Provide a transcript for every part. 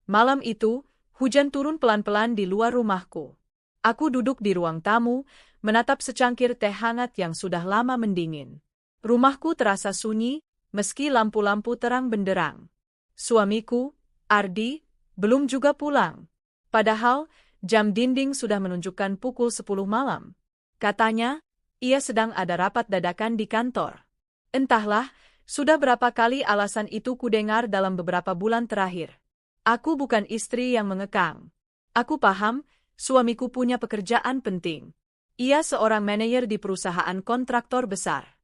Malam itu, hujan turun pelan-pelan di luar rumahku. Aku duduk di ruang tamu, menatap secangkir teh hangat yang sudah lama mendingin. Rumahku terasa sunyi, meski lampu-lampu terang benderang. Suamiku, Ardi, belum juga pulang. Padahal, jam dinding sudah menunjukkan pukul 10 malam. Katanya, ia sedang ada rapat dadakan di kantor. Entahlah, sudah berapa kali alasan itu kudengar dalam beberapa bulan terakhir. Aku bukan istri yang mengekang. Aku paham, suamiku punya pekerjaan penting. Ia seorang manajer di perusahaan kontraktor besar.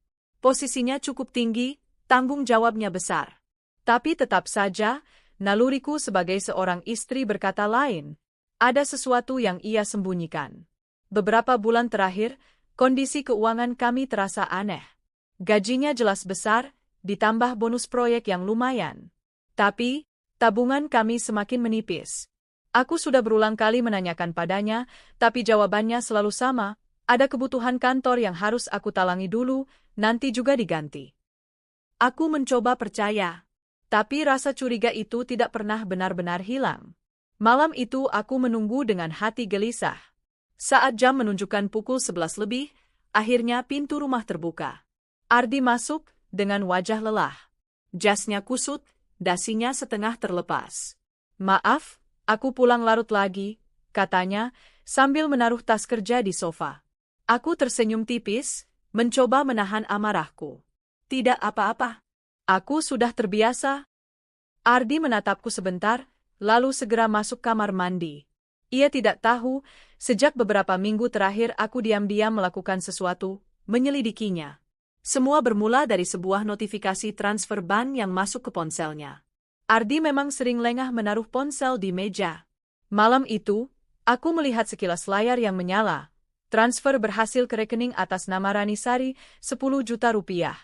Posisinya cukup tinggi, tanggung jawabnya besar. Tapi tetap saja, naluriku sebagai seorang istri berkata lain. Ada sesuatu yang ia sembunyikan. Beberapa bulan terakhir, kondisi keuangan kami terasa aneh. Gajinya jelas besar, ditambah bonus proyek yang lumayan. Tapi, tabungan kami semakin menipis. Aku sudah berulang kali menanyakan padanya, tapi jawabannya selalu sama, ada kebutuhan kantor yang harus aku talangi dulu, nanti juga diganti. Aku mencoba percaya, tapi rasa curiga itu tidak pernah benar-benar hilang. Malam itu aku menunggu dengan hati gelisah. Saat jam menunjukkan pukul 11 lebih, akhirnya pintu rumah terbuka. Ardi masuk dengan wajah lelah. Jasnya kusut, dasinya setengah terlepas. "Maaf, aku pulang larut lagi," katanya, sambil menaruh tas kerja di sofa. Aku tersenyum tipis, mencoba menahan amarahku. "Tidak apa-apa. Aku sudah terbiasa." Ardi menatapku sebentar, lalu segera masuk kamar mandi. Ia tidak tahu, sejak beberapa minggu terakhir aku diam-diam melakukan sesuatu, menyelidikinya. Semua bermula dari sebuah notifikasi transfer bank yang masuk ke ponselnya. Ardi memang sering lengah menaruh ponsel di meja. Malam itu, aku melihat sekilas layar yang menyala. Transfer berhasil ke rekening atas nama Rani Sari, 10 juta rupiah.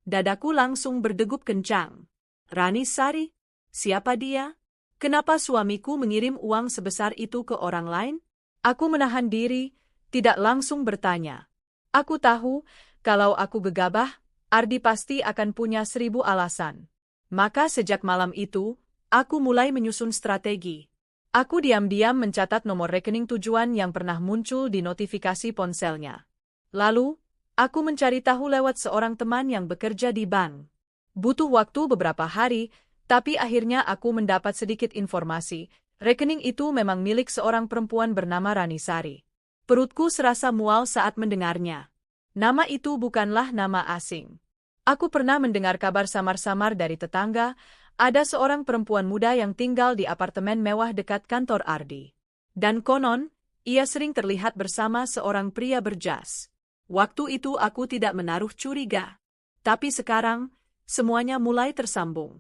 Dadaku langsung berdegup kencang. Rani Sari? Siapa dia? Kenapa suamiku mengirim uang sebesar itu ke orang lain? Aku menahan diri, tidak langsung bertanya. Aku tahu, kalau aku gegabah, Ardi pasti akan punya 1000 alasan. Maka sejak malam itu, aku mulai menyusun strategi. Aku diam-diam mencatat nomor rekening tujuan yang pernah muncul di notifikasi ponselnya. Lalu, aku mencari tahu lewat seorang teman yang bekerja di bank. Butuh waktu beberapa hari, tapi akhirnya aku mendapat sedikit informasi. Rekening itu memang milik seorang perempuan bernama Rani Sari. Perutku serasa mual saat mendengarnya. Nama itu bukanlah nama asing. Aku pernah mendengar kabar samar-samar dari tetangga, ada seorang perempuan muda yang tinggal di apartemen mewah dekat kantor Ardi. Dan konon, ia sering terlihat bersama seorang pria berjas. Waktu itu aku tidak menaruh curiga. Tapi sekarang, semuanya mulai tersambung.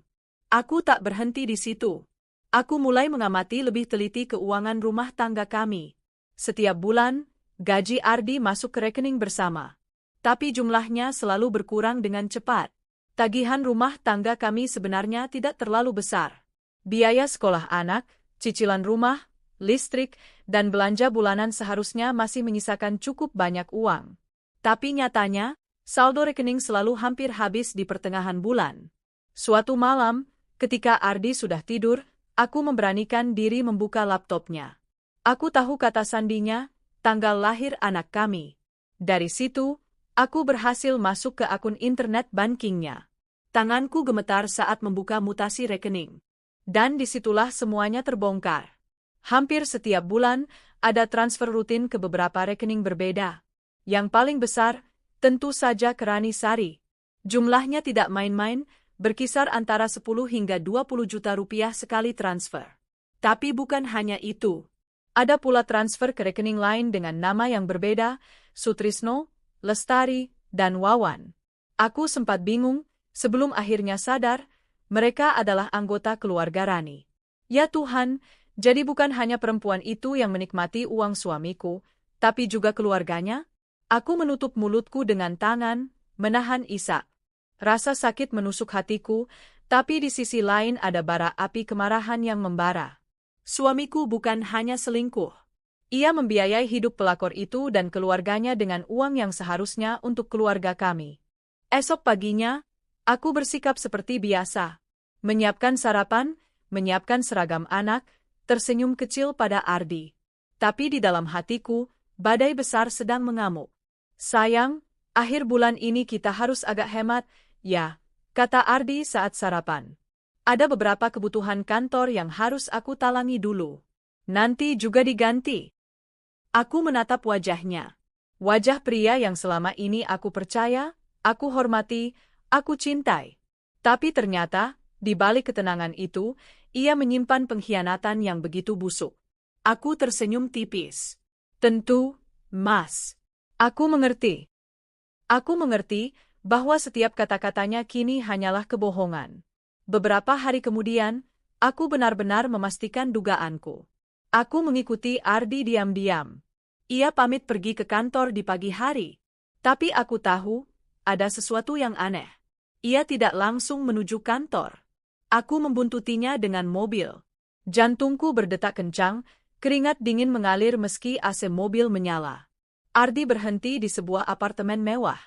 Aku tak berhenti di situ. Aku mulai mengamati lebih teliti keuangan rumah tangga kami. Setiap bulan, gaji Ardi masuk ke rekening bersama. Tapi jumlahnya selalu berkurang dengan cepat. Tagihan rumah tangga kami sebenarnya tidak terlalu besar. Biaya sekolah anak, cicilan rumah, listrik, dan belanja bulanan seharusnya masih menyisakan cukup banyak uang. Tapi nyatanya, saldo rekening selalu hampir habis di pertengahan bulan. Suatu malam, ketika Ardi sudah tidur, aku memberanikan diri membuka laptopnya. Aku tahu kata sandinya, tanggal lahir anak kami. Dari situ, aku berhasil masuk ke akun internet bankingnya. Tanganku gemetar saat membuka mutasi rekening. Dan disitulah semuanya terbongkar. Hampir setiap bulan, ada transfer rutin ke beberapa rekening berbeda. Yang paling besar, tentu saja ke Rani Sari. Jumlahnya tidak main-main, berkisar antara 10 hingga 20 juta rupiah sekali transfer. Tapi bukan hanya itu. Ada pula transfer ke rekening lain dengan nama yang berbeda, Sutrisno, Lestari, dan Wawan. Aku sempat bingung, sebelum akhirnya sadar, mereka adalah anggota keluarga Rani. Ya Tuhan, jadi bukan hanya perempuan itu yang menikmati uang suamiku, tapi juga keluarganya? Aku menutup mulutku dengan tangan, menahan isak. Rasa sakit menusuk hatiku, tapi di sisi lain ada bara api kemarahan yang membara. Suamiku bukan hanya selingkuh. Ia membiayai hidup pelakor itu dan keluarganya dengan uang yang seharusnya untuk keluarga kami. Esok paginya, aku bersikap seperti biasa. Menyiapkan sarapan, menyiapkan seragam anak, tersenyum kecil pada Ardi. Tapi di dalam hatiku, badai besar sedang mengamuk. Sayang, akhir bulan ini kita harus agak hemat, ya, kata Ardi saat sarapan. Ada beberapa kebutuhan kantor yang harus aku talangi dulu. Nanti juga diganti. Aku menatap wajahnya. Wajah pria yang selama ini aku percaya, aku hormati, aku cintai. Tapi ternyata, di balik ketenangan itu, ia menyimpan pengkhianatan yang begitu busuk. Aku tersenyum tipis. Tentu, Mas. Aku mengerti. Aku mengerti bahwa setiap kata-katanya kini hanyalah kebohongan. Beberapa hari kemudian, aku benar-benar memastikan dugaanku. Aku mengikuti Ardi diam-diam. Ia pamit pergi ke kantor di pagi hari. Tapi aku tahu, ada sesuatu yang aneh. Ia tidak langsung menuju kantor. Aku membuntutinya dengan mobil. Jantungku berdetak kencang, keringat dingin mengalir meski AC mobil menyala. Ardi berhenti di sebuah apartemen mewah.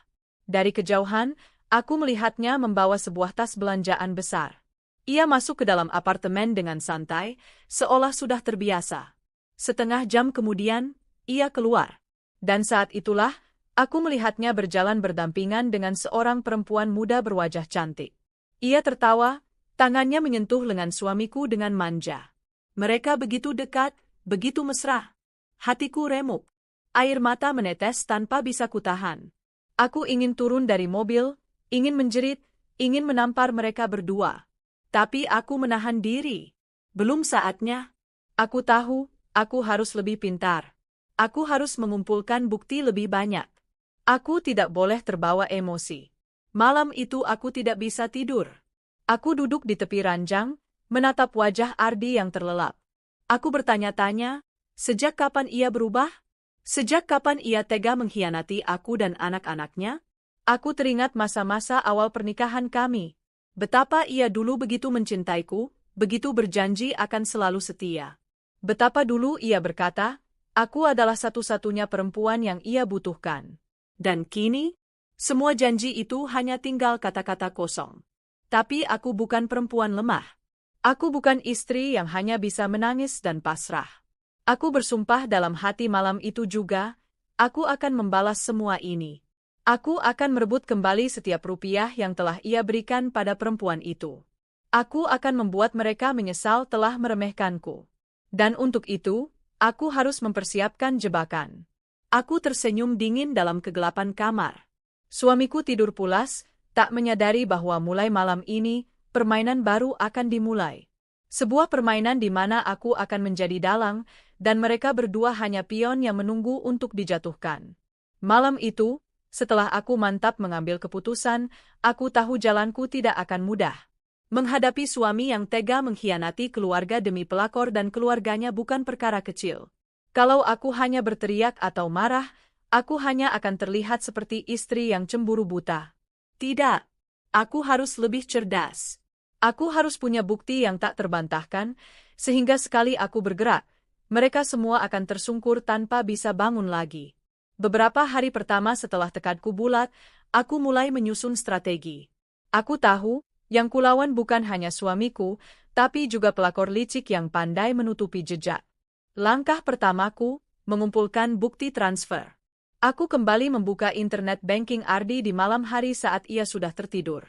Dari kejauhan, aku melihatnya membawa sebuah tas belanjaan besar. Ia masuk ke dalam apartemen dengan santai, seolah sudah terbiasa. Setengah jam kemudian, ia keluar. Dan saat itulah, aku melihatnya berjalan berdampingan dengan seorang perempuan muda berwajah cantik. Ia tertawa, tangannya menyentuh lengan suamiku dengan manja. Mereka begitu dekat, begitu mesra. Hatiku remuk. Air mata menetes tanpa bisa kutahan. Aku ingin turun dari mobil, ingin menjerit, ingin menampar mereka berdua. Tapi aku menahan diri. Belum saatnya. Aku tahu, aku harus lebih pintar. Aku harus mengumpulkan bukti lebih banyak. Aku tidak boleh terbawa emosi. Malam itu aku tidak bisa tidur. Aku duduk di tepi ranjang, menatap wajah Ardi yang terlelap. Aku bertanya-tanya, sejak kapan ia berubah? Sejak kapan ia tega mengkhianati aku dan anak-anaknya? Aku teringat masa-masa awal pernikahan kami. Betapa ia dulu begitu mencintaiku, begitu berjanji akan selalu setia. Betapa dulu ia berkata, aku adalah satu-satunya perempuan yang ia butuhkan. Dan kini, semua janji itu hanya tinggal kata-kata kosong. Tapi aku bukan perempuan lemah. Aku bukan istri yang hanya bisa menangis dan pasrah. Aku bersumpah dalam hati malam itu juga, aku akan membalas semua ini. Aku akan merebut kembali setiap rupiah yang telah ia berikan pada perempuan itu. Aku akan membuat mereka menyesal telah meremehkanku. Dan untuk itu, aku harus mempersiapkan jebakan. Aku tersenyum dingin dalam kegelapan kamar. Suamiku tidur pulas, tak menyadari bahwa mulai malam ini, permainan baru akan dimulai. Sebuah permainan di mana aku akan menjadi dalang, dan mereka berdua hanya pion yang menunggu untuk dijatuhkan. Malam itu, setelah aku mantap mengambil keputusan, aku tahu jalanku tidak akan mudah. Menghadapi suami yang tega mengkhianati keluarga demi pelakor dan keluarganya bukan perkara kecil. Kalau aku hanya berteriak atau marah, aku hanya akan terlihat seperti istri yang cemburu buta. Tidak, aku harus lebih cerdas. Aku harus punya bukti yang tak terbantahkan, sehingga sekali aku bergerak, mereka semua akan tersungkur tanpa bisa bangun lagi. Beberapa hari pertama setelah tekadku bulat, aku mulai menyusun strategi. Aku tahu, yang kulawan bukan hanya suamiku, tapi juga pelakor licik yang pandai menutupi jejak. Langkah pertamaku, mengumpulkan bukti transfer. Aku kembali membuka internet banking Ardi di malam hari saat ia sudah tertidur.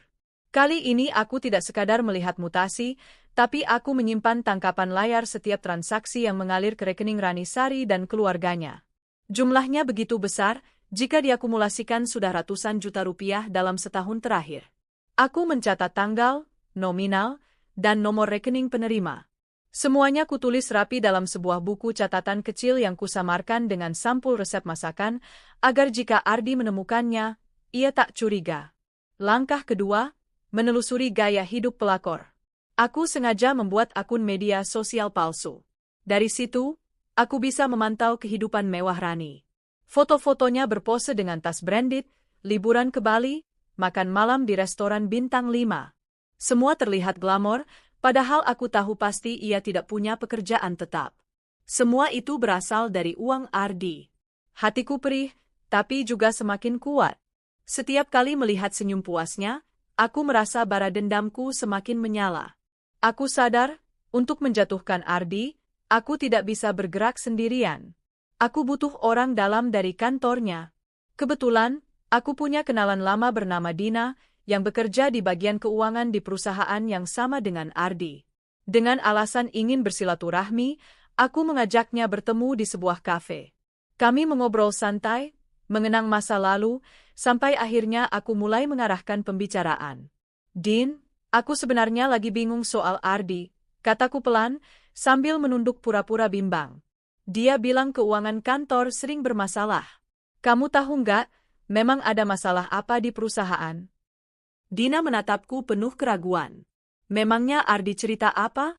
Kali ini aku tidak sekadar melihat mutasi, tapi aku menyimpan tangkapan layar setiap transaksi yang mengalir ke rekening Rani Sari dan keluarganya. Jumlahnya begitu besar, jika diakumulasikan sudah ratusan juta rupiah dalam setahun terakhir. Aku mencatat tanggal, nominal, dan nomor rekening penerima. Semuanya kutulis rapi dalam sebuah buku catatan kecil yang kusamarkan dengan sampul resep masakan, agar jika Ardi menemukannya, ia tak curiga. Langkah kedua, menelusuri gaya hidup pelakor. Aku sengaja membuat akun media sosial palsu. Dari situ, aku bisa memantau kehidupan mewah Rani. Foto-fotonya berpose dengan tas branded, liburan ke Bali, makan malam di restoran bintang 5. Semua terlihat glamor, padahal aku tahu pasti ia tidak punya pekerjaan tetap. Semua itu berasal dari uang Ardi. Hatiku perih, tapi juga semakin kuat. Setiap kali melihat senyum puasnya, aku merasa bara dendamku semakin menyala. Aku sadar, Untuk menjatuhkan Ardi, aku tidak bisa bergerak sendirian. Aku butuh orang dalam dari kantornya. Kebetulan, aku punya kenalan lama bernama Dina, yang bekerja di bagian keuangan di perusahaan yang sama dengan Ardi. Dengan alasan ingin bersilaturahmi, aku mengajaknya bertemu di sebuah kafe. Kami mengobrol santai, mengenang masa lalu, sampai akhirnya aku mulai mengarahkan pembicaraan. Din, aku sebenarnya lagi bingung soal Ardi, kataku pelan, sambil menunduk pura-pura bimbang. Dia bilang keuangan kantor sering bermasalah. Kamu tahu nggak, memang ada masalah apa di perusahaan? Dina menatapku penuh keraguan. Memangnya Ardi cerita apa?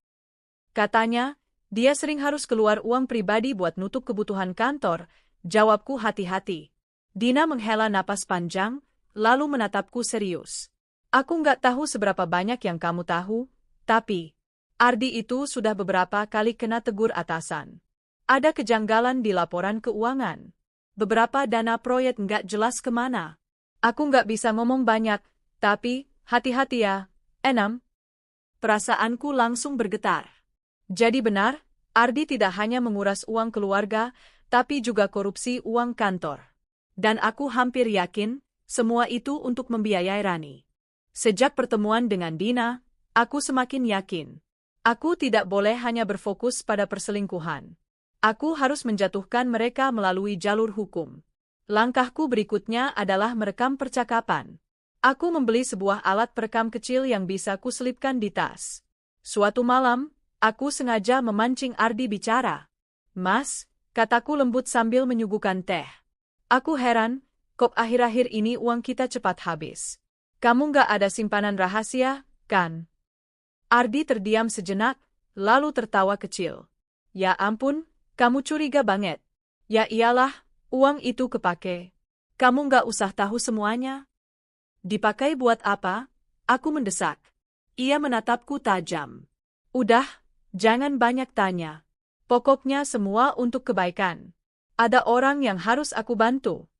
Katanya, dia sering harus keluar uang pribadi buat nutup kebutuhan kantor, jawabku hati-hati. Dina menghela napas panjang, lalu menatapku serius. Aku nggak tahu seberapa banyak yang kamu tahu, tapi Ardi itu sudah beberapa kali kena tegur atasan. Ada kejanggalan di laporan keuangan. Beberapa dana proyek nggak jelas kemana. Aku nggak bisa ngomong banyak, tapi hati-hati ya, Enam. Perasaanku langsung bergetar. Jadi benar, Ardi tidak hanya menguras uang keluarga, tapi juga korupsi uang kantor. Dan aku hampir yakin, semua itu untuk membiayai Rani. Sejak pertemuan dengan Dina, aku semakin yakin. Aku tidak boleh hanya berfokus pada perselingkuhan. Aku harus menjatuhkan mereka melalui jalur hukum. Langkahku berikutnya adalah merekam percakapan. Aku membeli sebuah alat perekam kecil yang bisa kuselipkan di tas. Suatu malam, aku sengaja memancing Ardi bicara. Mas, kataku lembut sambil menyuguhkan teh. Aku heran, kok akhir-akhir ini uang kita cepat habis. Kamu nggak ada simpanan rahasia, kan? Ardi terdiam sejenak, lalu tertawa kecil. Ya ampun, kamu curiga banget. Ya iyalah, uang itu kepake. Kamu nggak usah tahu semuanya. Dipakai buat apa? Aku mendesak. Ia menatapku tajam. Udah, jangan banyak tanya. Pokoknya semua untuk kebaikan. Ada orang yang harus aku bantu.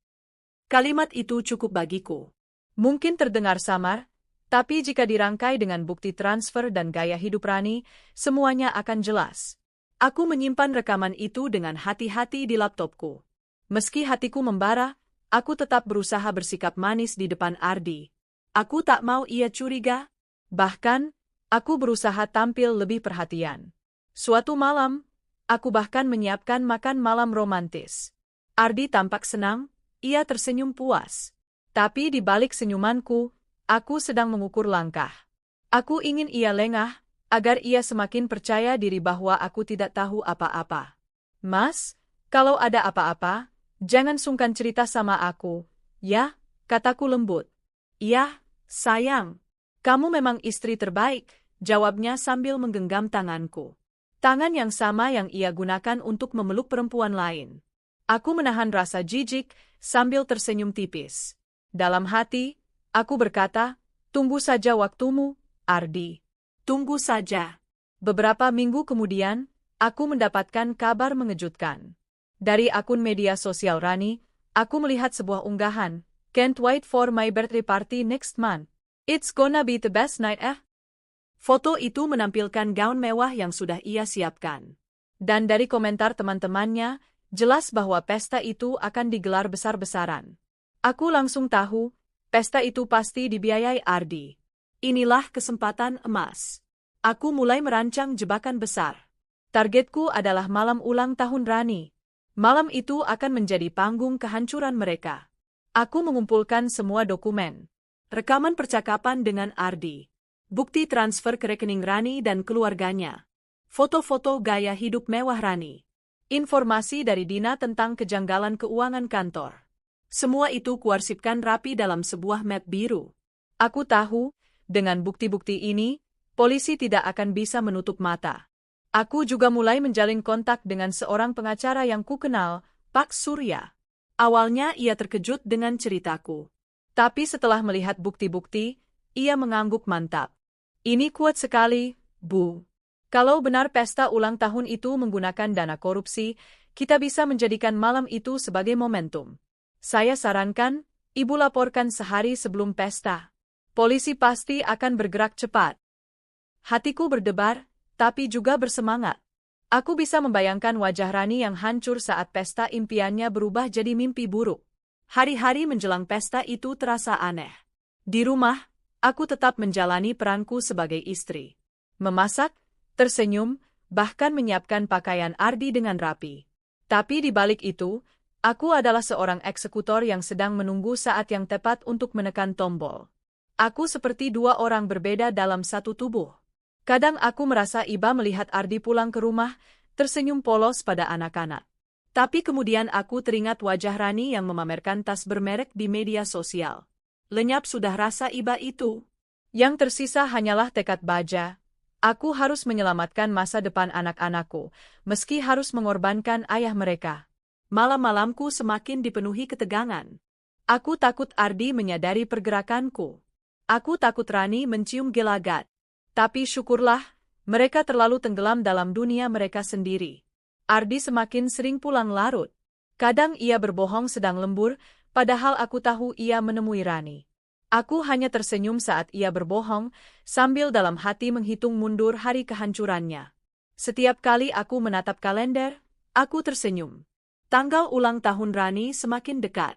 Kalimat itu cukup bagiku. Mungkin terdengar samar, tapi jika dirangkai dengan bukti transfer dan gaya hidup Rani, semuanya akan jelas. Aku menyimpan rekaman itu dengan hati-hati di laptopku. Meski hatiku membara, aku tetap berusaha bersikap manis di depan Ardi. Aku tak mau ia curiga. Bahkan, aku berusaha tampil lebih perhatian. Suatu malam, aku bahkan menyiapkan makan malam romantis. Ardi tampak senang, ia tersenyum puas. Tapi di balik senyumanku, aku sedang mengukur langkah. Aku ingin ia lengah, agar ia semakin percaya diri bahwa aku tidak tahu apa-apa. Mas, kalau ada apa-apa, jangan sungkan cerita sama aku, ya, kataku lembut. Iya, sayang. Kamu memang istri terbaik, jawabnya sambil menggenggam tanganku. Tangan yang sama yang ia gunakan untuk memeluk perempuan lain. Aku menahan rasa jijik, sambil tersenyum tipis. Dalam hati, aku berkata, tunggu saja waktumu, Ardi. Tunggu saja. Beberapa minggu kemudian, aku mendapatkan kabar mengejutkan. Dari akun media sosial Rani, aku melihat sebuah unggahan, "Can't wait for my birthday party next month. It's gonna be the best night Foto itu menampilkan gaun mewah yang sudah ia siapkan. Dan dari komentar teman-temannya, jelas bahwa pesta itu akan digelar besar-besaran. Aku langsung tahu, pesta itu pasti dibiayai Ardi. Inilah kesempatan emas. Aku mulai merancang jebakan besar. Targetku adalah malam ulang tahun Rani. Malam itu akan menjadi panggung kehancuran mereka. Aku mengumpulkan semua dokumen. Rekaman percakapan dengan Ardi. Bukti transfer ke rekening Rani dan keluarganya. Foto-foto gaya hidup mewah Rani. Informasi dari Dina tentang kejanggalan keuangan kantor. Semua itu kuarsipkan rapi dalam sebuah map biru. Aku tahu, dengan bukti-bukti ini, polisi tidak akan bisa menutup mata. Aku juga mulai menjalin kontak dengan seorang pengacara yang kukenal, Pak Surya. Awalnya ia terkejut dengan ceritaku. Tapi setelah melihat bukti-bukti, ia mengangguk mantap. Ini kuat sekali, Bu. Kalau benar pesta ulang tahun itu menggunakan dana korupsi, kita bisa menjadikan malam itu sebagai momentum. Saya sarankan, Ibu laporkan sehari sebelum pesta. Polisi pasti akan bergerak cepat. Hatiku berdebar, tapi juga bersemangat. Aku bisa membayangkan wajah Rani yang hancur saat pesta impiannya berubah jadi mimpi buruk. Hari-hari menjelang pesta itu terasa aneh. Di rumah, aku tetap menjalani peranku sebagai istri. Memasak, tersenyum, bahkan menyiapkan pakaian Ardi dengan rapi. Tapi di balik itu, aku adalah seorang eksekutor yang sedang menunggu saat yang tepat untuk menekan tombol. Aku seperti dua orang berbeda dalam satu tubuh. Kadang aku merasa iba melihat Ardi pulang ke rumah, tersenyum polos pada anak-anak. Tapi kemudian aku teringat wajah Rani yang memamerkan tas bermerek di media sosial. Lenyap sudah rasa iba itu. Yang tersisa hanyalah tekad baja. Aku harus menyelamatkan masa depan anak-anakku, meski harus mengorbankan ayah mereka. Malam-malamku semakin dipenuhi ketegangan. Aku takut Ardi menyadari pergerakanku. Aku takut Rani mencium gelagat. Tapi syukurlah, mereka terlalu tenggelam dalam dunia mereka sendiri. Ardi semakin sering pulang larut. Kadang ia berbohong sedang lembur, padahal aku tahu ia menemui Rani. Aku hanya tersenyum saat ia berbohong, sambil dalam hati menghitung mundur hari kehancurannya. Setiap kali aku menatap kalender, aku tersenyum. Tanggal ulang tahun Rani semakin dekat.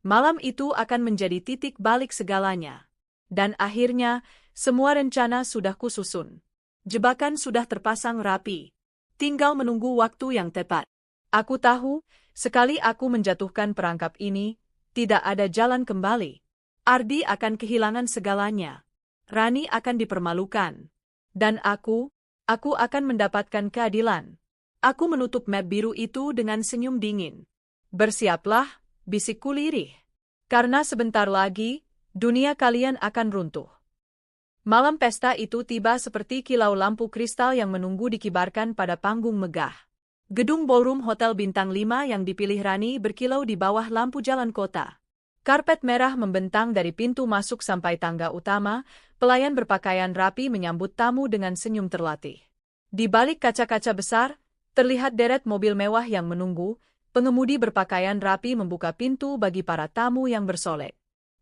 Malam itu akan menjadi titik balik segalanya. Dan akhirnya, semua rencana sudah kususun. Jebakan sudah terpasang rapi. Tinggal menunggu waktu yang tepat. Aku tahu, sekali aku menjatuhkan perangkap ini, tidak ada jalan kembali. Ardi akan kehilangan segalanya. Rani akan dipermalukan. Dan aku akan mendapatkan keadilan. Aku menutup map biru itu dengan senyum dingin. Bersiaplah, bisikku lirih. Karena sebentar lagi, dunia kalian akan runtuh. Malam pesta itu tiba seperti kilau lampu kristal yang menunggu dikibarkan pada panggung megah. Gedung ballroom Hotel Bintang 5 yang dipilih Rani berkilau di bawah lampu jalan kota. Karpet merah membentang dari pintu masuk sampai tangga utama, pelayan berpakaian rapi menyambut tamu dengan senyum terlatih. Di balik kaca-kaca besar, terlihat deret mobil mewah yang menunggu, pengemudi berpakaian rapi membuka pintu bagi para tamu yang bersolek.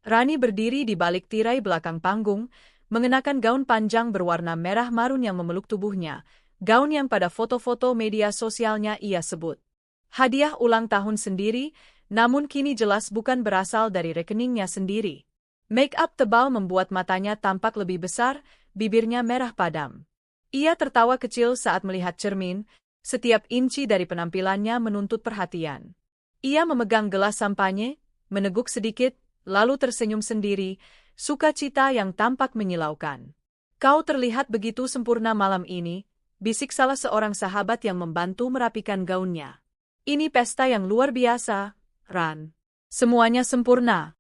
Rani berdiri di balik tirai belakang panggung, mengenakan gaun panjang berwarna merah marun yang memeluk tubuhnya, gaun yang pada foto-foto media sosialnya ia sebut hadiah ulang tahun sendiri, namun kini jelas bukan berasal dari rekeningnya sendiri. Make-up tebal membuat matanya tampak lebih besar, bibirnya merah padam. Ia tertawa kecil saat melihat cermin, setiap inci dari penampilannya menuntut perhatian. Ia memegang gelas sampanye, meneguk sedikit, lalu tersenyum sendiri, sukacita yang tampak menyilaukan. Kau terlihat begitu sempurna malam ini, bisik salah seorang sahabat yang membantu merapikan gaunnya. Ini pesta yang luar biasa, Ran. Semuanya sempurna.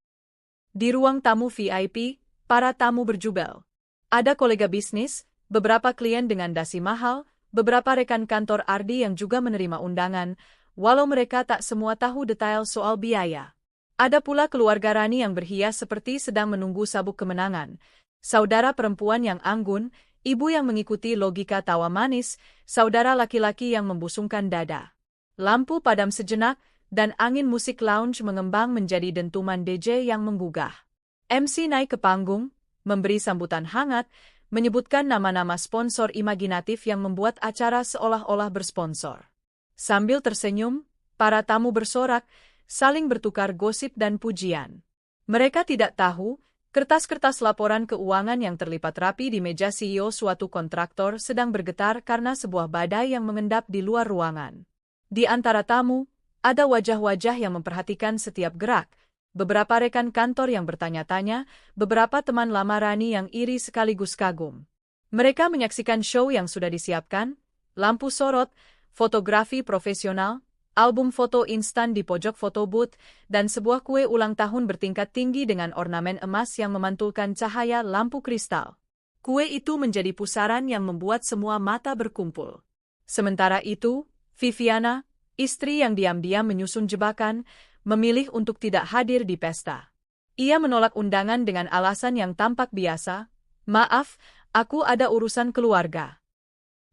Di ruang tamu VIP, para tamu berjubel. Ada kolega bisnis, beberapa klien dengan dasi mahal, beberapa rekan kantor Ardi yang juga menerima undangan, walau mereka tak semua tahu detail soal biaya. Ada pula keluarga Rani yang berhias seperti sedang menunggu sabuk kemenangan. Saudara perempuan yang anggun, ibu yang mengikuti logika tawa manis, saudara laki-laki yang membusungkan dada. Lampu padam sejenak, dan angin musik lounge mengembang menjadi dentuman DJ yang menggugah. MC naik ke panggung, memberi sambutan hangat, menyebutkan nama-nama sponsor imajinatif yang membuat acara seolah-olah bersponsor. Sambil tersenyum, para tamu bersorak, saling bertukar gosip dan pujian. Mereka tidak tahu, kertas-kertas laporan keuangan yang terlipat rapi di meja CEO suatu kontraktor sedang bergetar karena sebuah badai yang mengendap di luar ruangan. Di antara tamu, ada wajah-wajah yang memperhatikan setiap gerak, beberapa rekan kantor yang bertanya-tanya, beberapa teman lama Rani yang iri sekaligus kagum. Mereka menyaksikan show yang sudah disiapkan, lampu sorot, fotografi profesional, album foto instan di pojok foto booth, dan sebuah kue ulang tahun bertingkat tinggi dengan ornamen emas yang memantulkan cahaya lampu kristal. Kue itu menjadi pusaran yang membuat semua mata berkumpul. Sementara itu, Viviana, istri yang diam-diam menyusun jebakan, memilih untuk tidak hadir di pesta. Ia menolak undangan dengan alasan yang tampak biasa, "Maaf, aku ada urusan keluarga."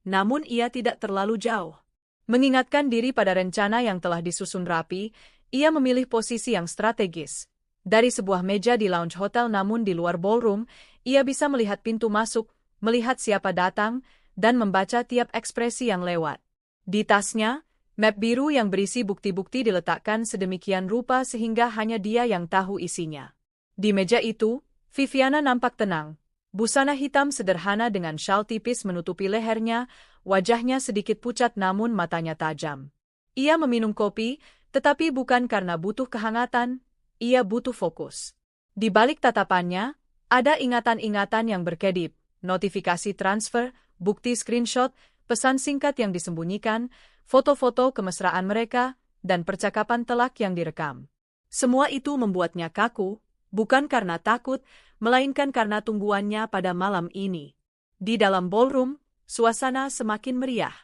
Namun ia tidak terlalu jauh. Mengingatkan diri pada rencana yang telah disusun rapi, ia memilih posisi yang strategis. Dari sebuah meja di lounge hotel namun di luar ballroom, ia bisa melihat pintu masuk, melihat siapa datang, dan membaca tiap ekspresi yang lewat. Di tasnya, map biru yang berisi bukti-bukti diletakkan sedemikian rupa sehingga hanya dia yang tahu isinya. Di meja itu, Viviana nampak tenang. Busana hitam sederhana dengan syal tipis menutupi lehernya, wajahnya sedikit pucat namun matanya tajam. Ia meminum kopi, tetapi bukan karena butuh kehangatan, ia butuh fokus. Di balik tatapannya, ada ingatan-ingatan yang berkedip, notifikasi transfer, bukti screenshot, pesan singkat yang disembunyikan, foto-foto kemesraan mereka, dan percakapan telak yang direkam. Semua itu membuatnya kaku, bukan karena takut, melainkan karena tungguannya pada malam ini. Di dalam ballroom, suasana semakin meriah.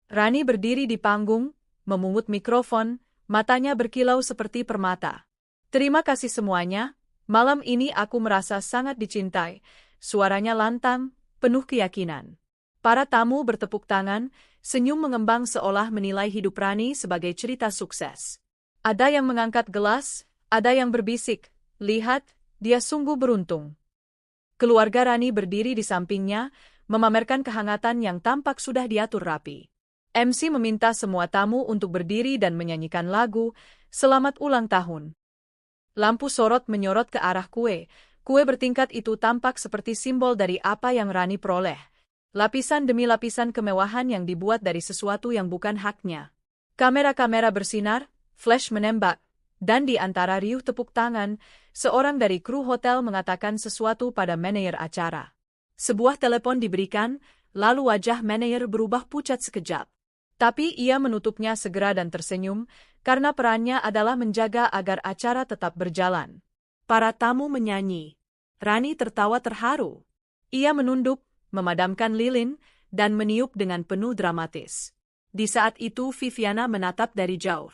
Rani berdiri di panggung, memungut mikrofon, matanya berkilau seperti permata. Terima kasih semuanya, malam ini aku merasa sangat dicintai. Suaranya lantang, penuh keyakinan. Para tamu bertepuk tangan, senyum mengembang seolah menilai hidup Rani sebagai cerita sukses. Ada yang mengangkat gelas, ada yang berbisik, lihat, dia sungguh beruntung. Keluarga Rani berdiri di sampingnya, memamerkan kehangatan yang tampak sudah diatur rapi. MC meminta semua tamu untuk berdiri dan menyanyikan lagu, Selamat Ulang Tahun. Lampu sorot menyorot ke arah kue. Kue bertingkat itu tampak seperti simbol dari apa yang Rani peroleh. Lapisan demi lapisan kemewahan yang dibuat dari sesuatu yang bukan haknya. Kamera-kamera bersinar, flash menembak, dan di antara riuh tepuk tangan, seorang dari kru hotel mengatakan sesuatu pada manajer acara. Sebuah telepon diberikan, lalu wajah manajer berubah pucat sekejap. Tapi ia menutupnya segera dan tersenyum, karena perannya adalah menjaga agar acara tetap berjalan. Para tamu menyanyi. Rani tertawa terharu. Ia menunduk, memadamkan lilin, dan meniup dengan penuh dramatis. Di saat itu Viviana menatap dari jauh.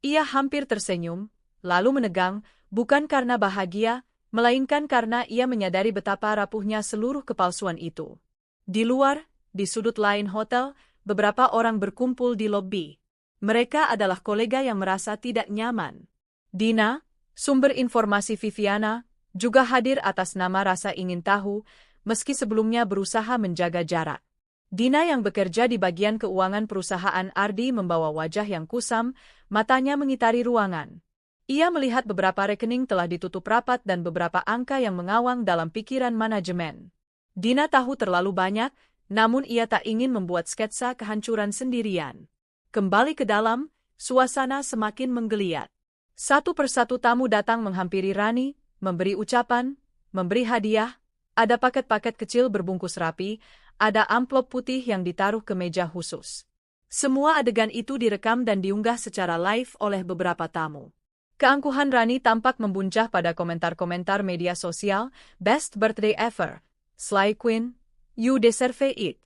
Ia hampir tersenyum, lalu menegang, bukan karena bahagia, melainkan karena ia menyadari betapa rapuhnya seluruh kepalsuan itu. Di luar, di sudut lain hotel, beberapa orang berkumpul di lobi. Mereka adalah kolega yang merasa tidak nyaman. Dina, sumber informasi Viviana, juga hadir atas nama rasa ingin tahu, meski sebelumnya berusaha menjaga jarak. Dina yang bekerja di bagian keuangan perusahaan Ardi membawa wajah yang kusam, matanya mengitari ruangan. Ia melihat beberapa rekening telah ditutup rapat dan beberapa angka yang mengawang dalam pikiran manajemen. Dina tahu terlalu banyak, namun ia tak ingin membuat sketsa kehancuran sendirian. Kembali ke dalam, suasana semakin menggeliat. Satu persatu tamu datang menghampiri Rani, memberi ucapan, memberi hadiah, ada paket-paket kecil berbungkus rapi, ada amplop putih yang ditaruh ke meja khusus. Semua adegan itu direkam dan diunggah secara live oleh beberapa tamu. Keangkuhan Rani tampak membuncah pada komentar-komentar media sosial, Best birthday ever, Slay Queen, you deserve it.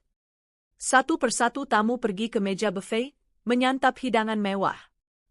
Satu persatu tamu pergi ke meja buffet, menyantap hidangan mewah.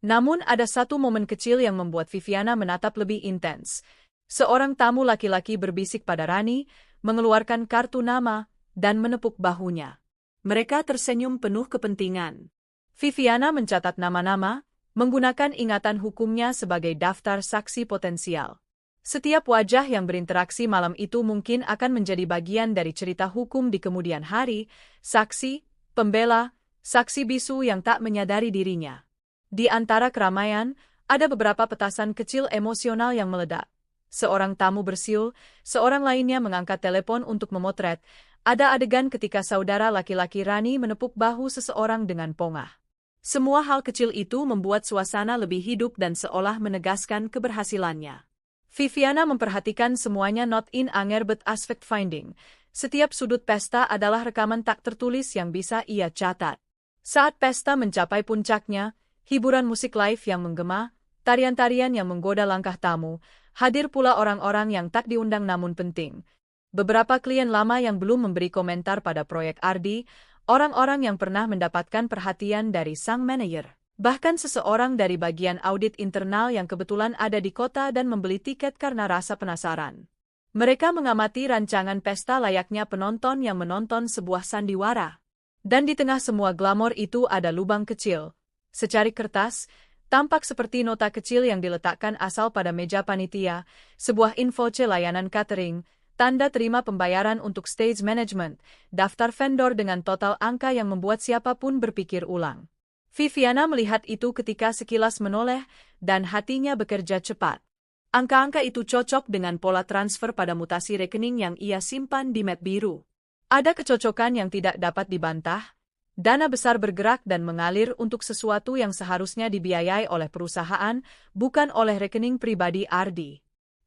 Namun ada satu momen kecil yang membuat Viviana menatap lebih intens. Seorang tamu laki-laki berbisik pada Rani, mengeluarkan kartu nama, dan menepuk bahunya. Mereka tersenyum penuh kepentingan. Viviana mencatat nama-nama, menggunakan ingatan hukumnya sebagai daftar saksi potensial. Setiap wajah yang berinteraksi malam itu mungkin akan menjadi bagian dari cerita hukum di kemudian hari, saksi, pembela, saksi bisu yang tak menyadari dirinya. Di antara keramaian, ada beberapa petasan kecil emosional yang meledak. Seorang tamu bersiul, seorang lainnya mengangkat telepon untuk memotret. Ada adegan ketika saudara laki-laki Rani menepuk bahu seseorang dengan pongah. Semua hal kecil itu membuat suasana lebih hidup dan seolah menegaskan keberhasilannya. Viviana memperhatikan semuanya not in anger but as fact finding. Setiap sudut pesta adalah rekaman tak tertulis yang bisa ia catat. Saat pesta mencapai puncaknya, hiburan musik live yang menggema, tarian-tarian yang menggoda langkah tamu, hadir pula orang-orang yang tak diundang namun penting. Beberapa klien lama yang belum memberi komentar pada proyek Ardi, orang-orang yang pernah mendapatkan perhatian dari sang manajer. Bahkan seseorang dari bagian audit internal yang kebetulan ada di kota dan membeli tiket karena rasa penasaran. Mereka mengamati rancangan pesta layaknya penonton yang menonton sebuah sandiwara. Dan di tengah semua glamor itu ada lubang kecil. Secari kertas, tampak seperti nota kecil yang diletakkan asal pada meja panitia, sebuah info layanan catering, tanda terima pembayaran untuk stage management, daftar vendor dengan total angka yang membuat siapapun berpikir ulang. Viviana melihat itu ketika sekilas menoleh, dan hatinya bekerja cepat. Angka-angka itu cocok dengan pola transfer pada mutasi rekening yang ia simpan di mat biru. Ada kecocokan yang tidak dapat dibantah. Dana besar bergerak dan mengalir untuk sesuatu yang seharusnya dibiayai oleh perusahaan, bukan oleh rekening pribadi Ardi.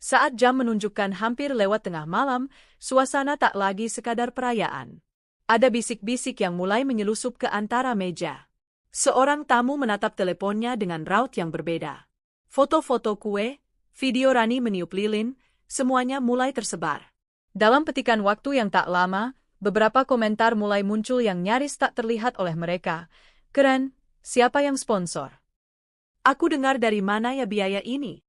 Saat jam menunjukkan hampir lewat tengah malam, suasana tak lagi sekadar perayaan. Ada bisik-bisik yang mulai menyelusup ke antara meja. Seorang tamu menatap teleponnya dengan raut yang berbeda. Foto-foto kue, video Rani meniup lilin, semuanya mulai tersebar. Dalam petikan waktu yang tak lama, beberapa komentar mulai muncul yang nyaris tak terlihat oleh mereka. Keren, siapa yang sponsor? Aku dengar dari mana ya biaya ini?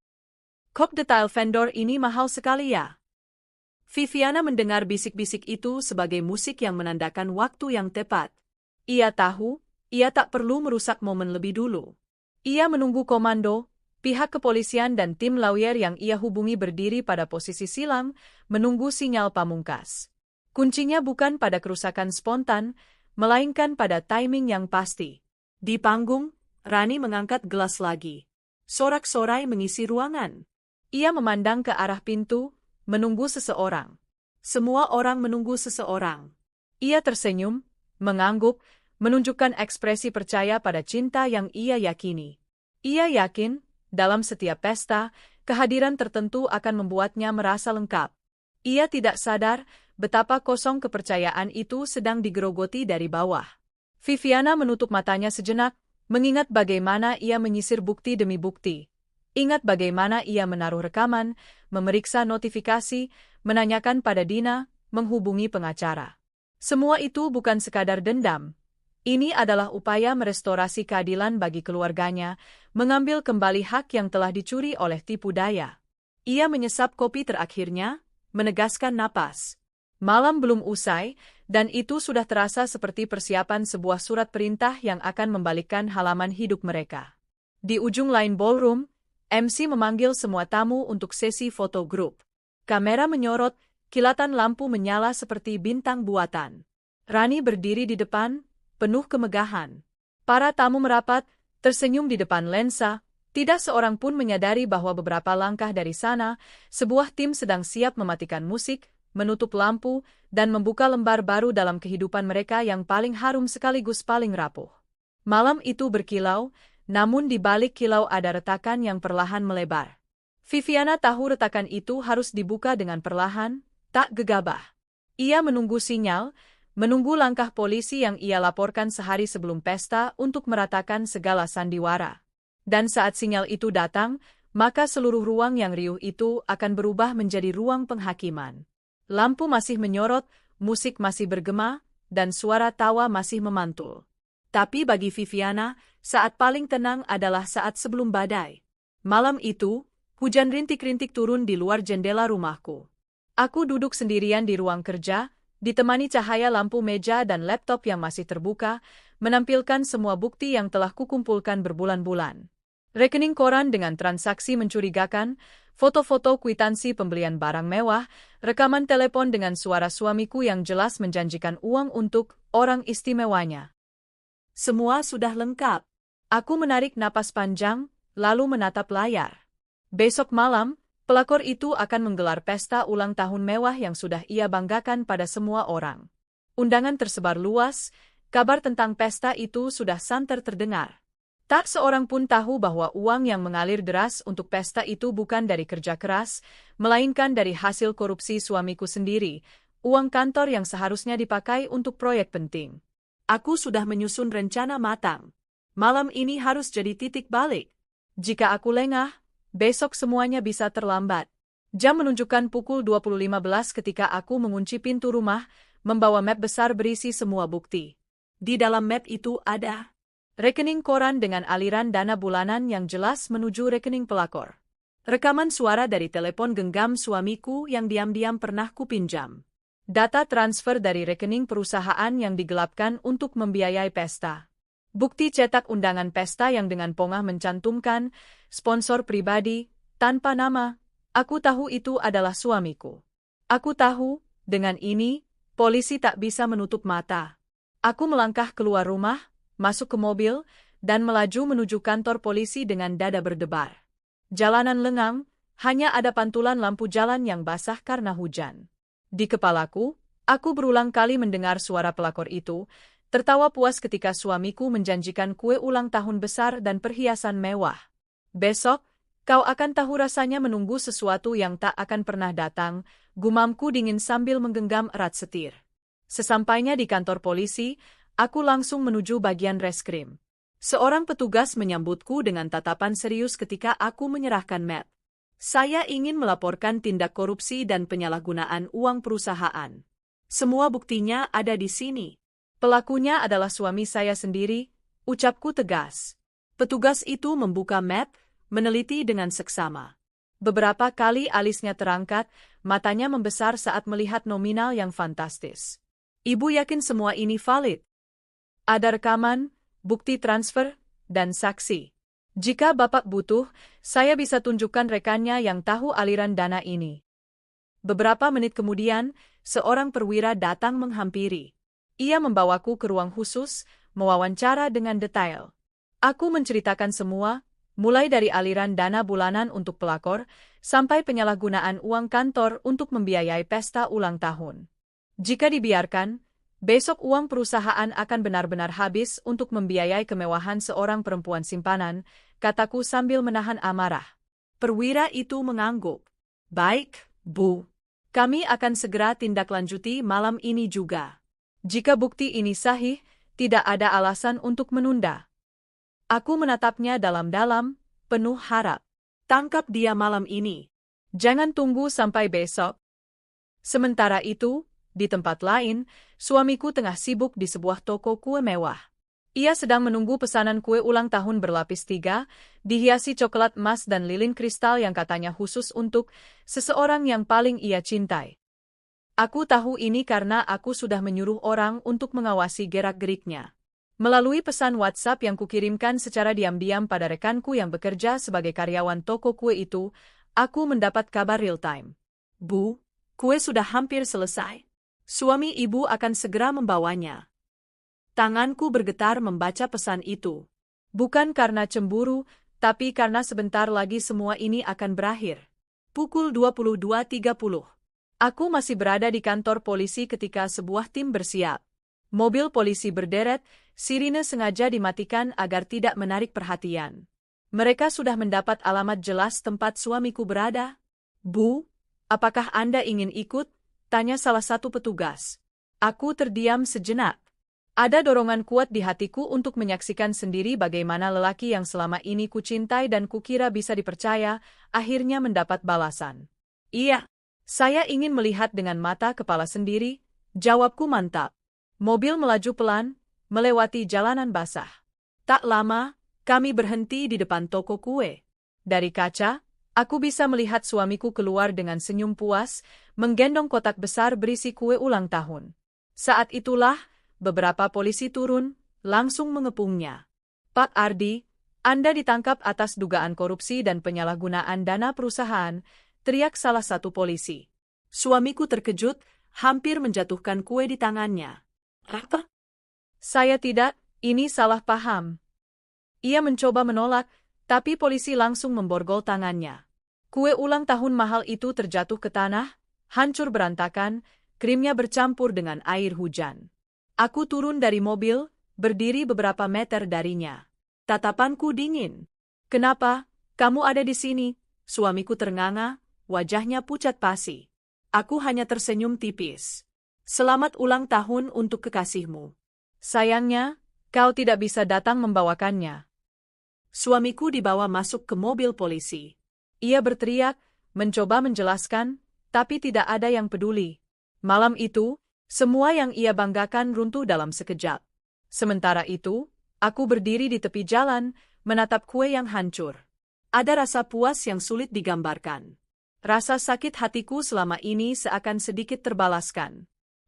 Kok detail vendor ini mahal sekali ya? Viviana mendengar bisik-bisik itu sebagai musik yang menandakan waktu yang tepat. Ia tahu, ia tak perlu merusak momen lebih dulu. Ia menunggu komando, pihak kepolisian dan tim lawyer yang ia hubungi berdiri pada posisi silang, menunggu sinyal pamungkas. Kuncinya bukan pada kerusakan spontan, melainkan pada timing yang pasti. Di panggung, Rani mengangkat gelas lagi. Sorak-sorai mengisi ruangan. Ia memandang ke arah pintu, menunggu seseorang. Semua orang menunggu seseorang. Ia tersenyum, mengangguk, menunjukkan ekspresi percaya pada cinta yang ia yakini. Ia yakin, dalam setiap pesta, kehadiran tertentu akan membuatnya merasa lengkap. Ia tidak sadar betapa kosong kepercayaan itu sedang digerogoti dari bawah. Viviana menutup matanya sejenak, mengingat bagaimana ia menyisir bukti demi bukti. Ingat bagaimana ia menaruh rekaman, memeriksa notifikasi, menanyakan pada Dina, menghubungi pengacara. Semua itu bukan sekadar dendam. Ini adalah upaya merestorasi keadilan bagi keluarganya, mengambil kembali hak yang telah dicuri oleh tipu daya. Ia menyesap kopi terakhirnya, menegaskan napas. Malam belum usai, dan itu sudah terasa seperti persiapan sebuah surat perintah yang akan membalikkan halaman hidup mereka. Di ujung lain ballroom, MC memanggil semua tamu untuk sesi foto grup. Kamera menyorot, kilatan lampu menyala seperti bintang buatan. Rani berdiri di depan, penuh kemegahan. Para tamu merapat, tersenyum di depan lensa. Tidak seorang pun menyadari bahwa beberapa langkah dari sana, sebuah tim sedang siap mematikan musik, menutup lampu, dan membuka lembar baru dalam kehidupan mereka yang paling harum sekaligus paling rapuh. Malam itu berkilau, namun di balik kilau ada retakan yang perlahan melebar. Viviana tahu retakan itu harus dibuka dengan perlahan, tak gegabah. Ia menunggu sinyal, menunggu langkah polisi yang ia laporkan sehari sebelum pesta untuk meratakan segala sandiwara. Dan saat sinyal itu datang, maka seluruh ruang yang riuh itu akan berubah menjadi ruang penghakiman. Lampu masih menyorot, musik masih bergema, dan suara tawa masih memantul. Tapi bagi Viviana, saat paling tenang adalah saat sebelum badai. Malam itu, hujan rintik-rintik turun di luar jendela rumahku. Aku duduk sendirian di ruang kerja, ditemani cahaya lampu meja dan laptop yang masih terbuka, menampilkan semua bukti yang telah kukumpulkan berbulan-bulan. Rekening koran dengan transaksi mencurigakan, foto-foto kwitansi pembelian barang mewah, rekaman telepon dengan suara suamiku yang jelas menjanjikan uang untuk orang istimewanya. Semua sudah lengkap. Aku menarik napas panjang, lalu menatap layar. Besok malam, pelakor itu akan menggelar pesta ulang tahun mewah yang sudah ia banggakan pada semua orang. Undangan tersebar luas, kabar tentang pesta itu sudah santer terdengar. Tak seorang pun tahu bahwa uang yang mengalir deras untuk pesta itu bukan dari kerja keras, melainkan dari hasil korupsi suamiku sendiri, uang kantor yang seharusnya dipakai untuk proyek penting. Aku sudah menyusun rencana matang. Malam ini harus jadi titik balik. Jika aku lengah, besok semuanya bisa terlambat. Jam menunjukkan pukul 20.15 ketika aku mengunci pintu rumah, membawa map besar berisi semua bukti. Di dalam map itu ada rekening koran dengan aliran dana bulanan yang jelas menuju rekening pelakor. Rekaman suara dari telepon genggam suamiku yang diam-diam pernah kupinjam. Data transfer dari rekening perusahaan yang digelapkan untuk membiayai pesta. Bukti cetak undangan pesta yang dengan pongah mencantumkan sponsor pribadi, tanpa nama. Aku tahu itu adalah suamiku. Aku tahu, dengan ini, polisi tak bisa menutup mata. Aku melangkah keluar rumah, masuk ke mobil, dan melaju menuju kantor polisi dengan dada berdebar. Jalanan lengang, hanya ada pantulan lampu jalan yang basah karena hujan. Di kepalaku, aku berulang kali mendengar suara pelakor itu, tertawa puas ketika suamiku menjanjikan kue ulang tahun besar dan perhiasan mewah. Besok, kau akan tahu rasanya menunggu sesuatu yang tak akan pernah datang, gumamku dingin sambil menggenggam erat setir. Sesampainya di kantor polisi, aku langsung menuju bagian reskrim. Seorang petugas menyambutku dengan tatapan serius ketika aku menyerahkan map. Saya ingin melaporkan tindak korupsi dan penyalahgunaan uang perusahaan. Semua buktinya ada di sini. Pelakunya adalah suami saya sendiri, ucapku tegas. Petugas itu membuka map, meneliti dengan seksama. Beberapa kali alisnya terangkat, matanya membesar saat melihat nominal yang fantastis. Ibu yakin semua ini valid? Ada rekaman, bukti transfer, dan saksi. Jika Bapak butuh, saya bisa tunjukkan rekannya yang tahu aliran dana ini. Beberapa menit kemudian, seorang perwira datang menghampiri. Ia membawaku ke ruang khusus, mewawancara dengan detail. Aku menceritakan semua, mulai dari aliran dana bulanan untuk pelakor, sampai penyalahgunaan uang kantor untuk membiayai pesta ulang tahun. Jika dibiarkan, besok uang perusahaan akan benar-benar habis untuk membiayai kemewahan seorang perempuan simpanan, kataku sambil menahan amarah. Perwira itu mengangguk. Baik, Bu. Kami akan segera tindak lanjuti malam ini juga. Jika bukti ini sahih, tidak ada alasan untuk menunda. Aku menatapnya dalam-dalam, penuh harap. Tangkap dia malam ini. Jangan tunggu sampai besok. Sementara itu, di tempat lain, suamiku tengah sibuk di sebuah toko kue mewah. Ia sedang menunggu pesanan kue ulang tahun berlapis 3, dihiasi coklat emas dan lilin kristal yang katanya khusus untuk seseorang yang paling ia cintai. Aku tahu ini karena aku sudah menyuruh orang untuk mengawasi gerak-geriknya. Melalui pesan WhatsApp yang kukirimkan secara diam-diam pada rekanku yang bekerja sebagai karyawan toko kue itu, aku mendapat kabar real-time. Bu, kue sudah hampir selesai. Suami ibu akan segera membawanya. Tanganku bergetar membaca pesan itu. Bukan karena cemburu, tapi karena sebentar lagi semua ini akan berakhir. Pukul 22.30. Aku masih berada di kantor polisi ketika sebuah tim bersiap. Mobil polisi berderet, sirine sengaja dimatikan agar tidak menarik perhatian. Mereka sudah mendapat alamat jelas tempat suamiku berada. Bu, apakah Anda ingin ikut? Tanya salah satu petugas. Aku terdiam sejenak. Ada dorongan kuat di hatiku untuk menyaksikan sendiri bagaimana lelaki yang selama ini kucintai dan kukira bisa dipercaya, akhirnya mendapat balasan. Iya, saya ingin melihat dengan mata kepala sendiri, jawabku mantap. Mobil melaju pelan, melewati jalanan basah. Tak lama, kami berhenti di depan toko kue. Dari kaca, aku bisa melihat suamiku keluar dengan senyum puas, menggendong kotak besar berisi kue ulang tahun. Saat itulah, beberapa polisi turun, langsung mengepungnya. Pak Ardi, Anda ditangkap atas dugaan korupsi dan penyalahgunaan dana perusahaan, teriak salah satu polisi. Suamiku terkejut, hampir menjatuhkan kue di tangannya. Apa? Saya tidak, ini salah paham. Ia mencoba menolak, tapi polisi langsung memborgol tangannya. Kue ulang tahun mahal itu terjatuh ke tanah, hancur berantakan, krimnya bercampur dengan air hujan. Aku turun dari mobil, berdiri beberapa meter darinya. Tatapanku dingin. Kenapa? Kamu ada di sini? Suamiku ternganga, wajahnya pucat pasi. Aku hanya tersenyum tipis. Selamat ulang tahun untuk kekasihmu. Sayangnya, kau tidak bisa datang membawakannya. Suamiku dibawa masuk ke mobil polisi. Ia berteriak, mencoba menjelaskan, tapi tidak ada yang peduli. Malam itu, semua yang ia banggakan runtuh dalam sekejap. Sementara itu, aku berdiri di tepi jalan, menatap kue yang hancur. Ada rasa puas yang sulit digambarkan. Rasa sakit hatiku selama ini seakan sedikit terbalaskan.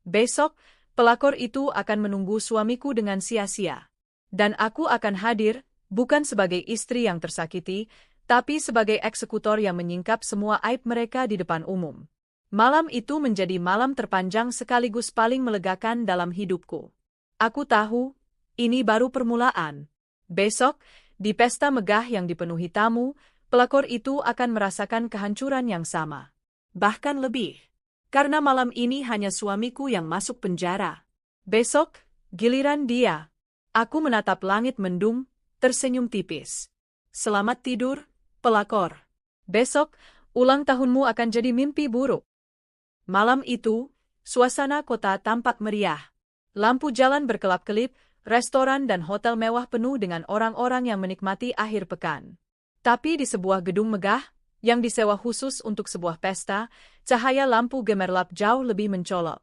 Besok, pelakor itu akan menunggu suamiku dengan sia-sia. Dan aku akan hadir, bukan sebagai istri yang tersakiti, tapi sebagai eksekutor yang menyingkap semua aib mereka di depan umum. Malam itu menjadi malam terpanjang sekaligus paling melegakan dalam hidupku. Aku tahu, ini baru permulaan. Besok, di pesta megah yang dipenuhi tamu, pelakor itu akan merasakan kehancuran yang sama. Bahkan lebih. Karena malam ini hanya suamiku yang masuk penjara. Besok, giliran dia. Aku menatap langit mendung, tersenyum tipis. Selamat tidur, pelakor. Besok, ulang tahunmu akan jadi mimpi buruk. Malam itu, suasana kota tampak meriah. Lampu jalan berkelap-kelip, restoran dan hotel mewah penuh dengan orang-orang yang menikmati akhir pekan. Tapi di sebuah gedung megah, yang disewa khusus untuk sebuah pesta, cahaya lampu gemerlap jauh lebih mencolok.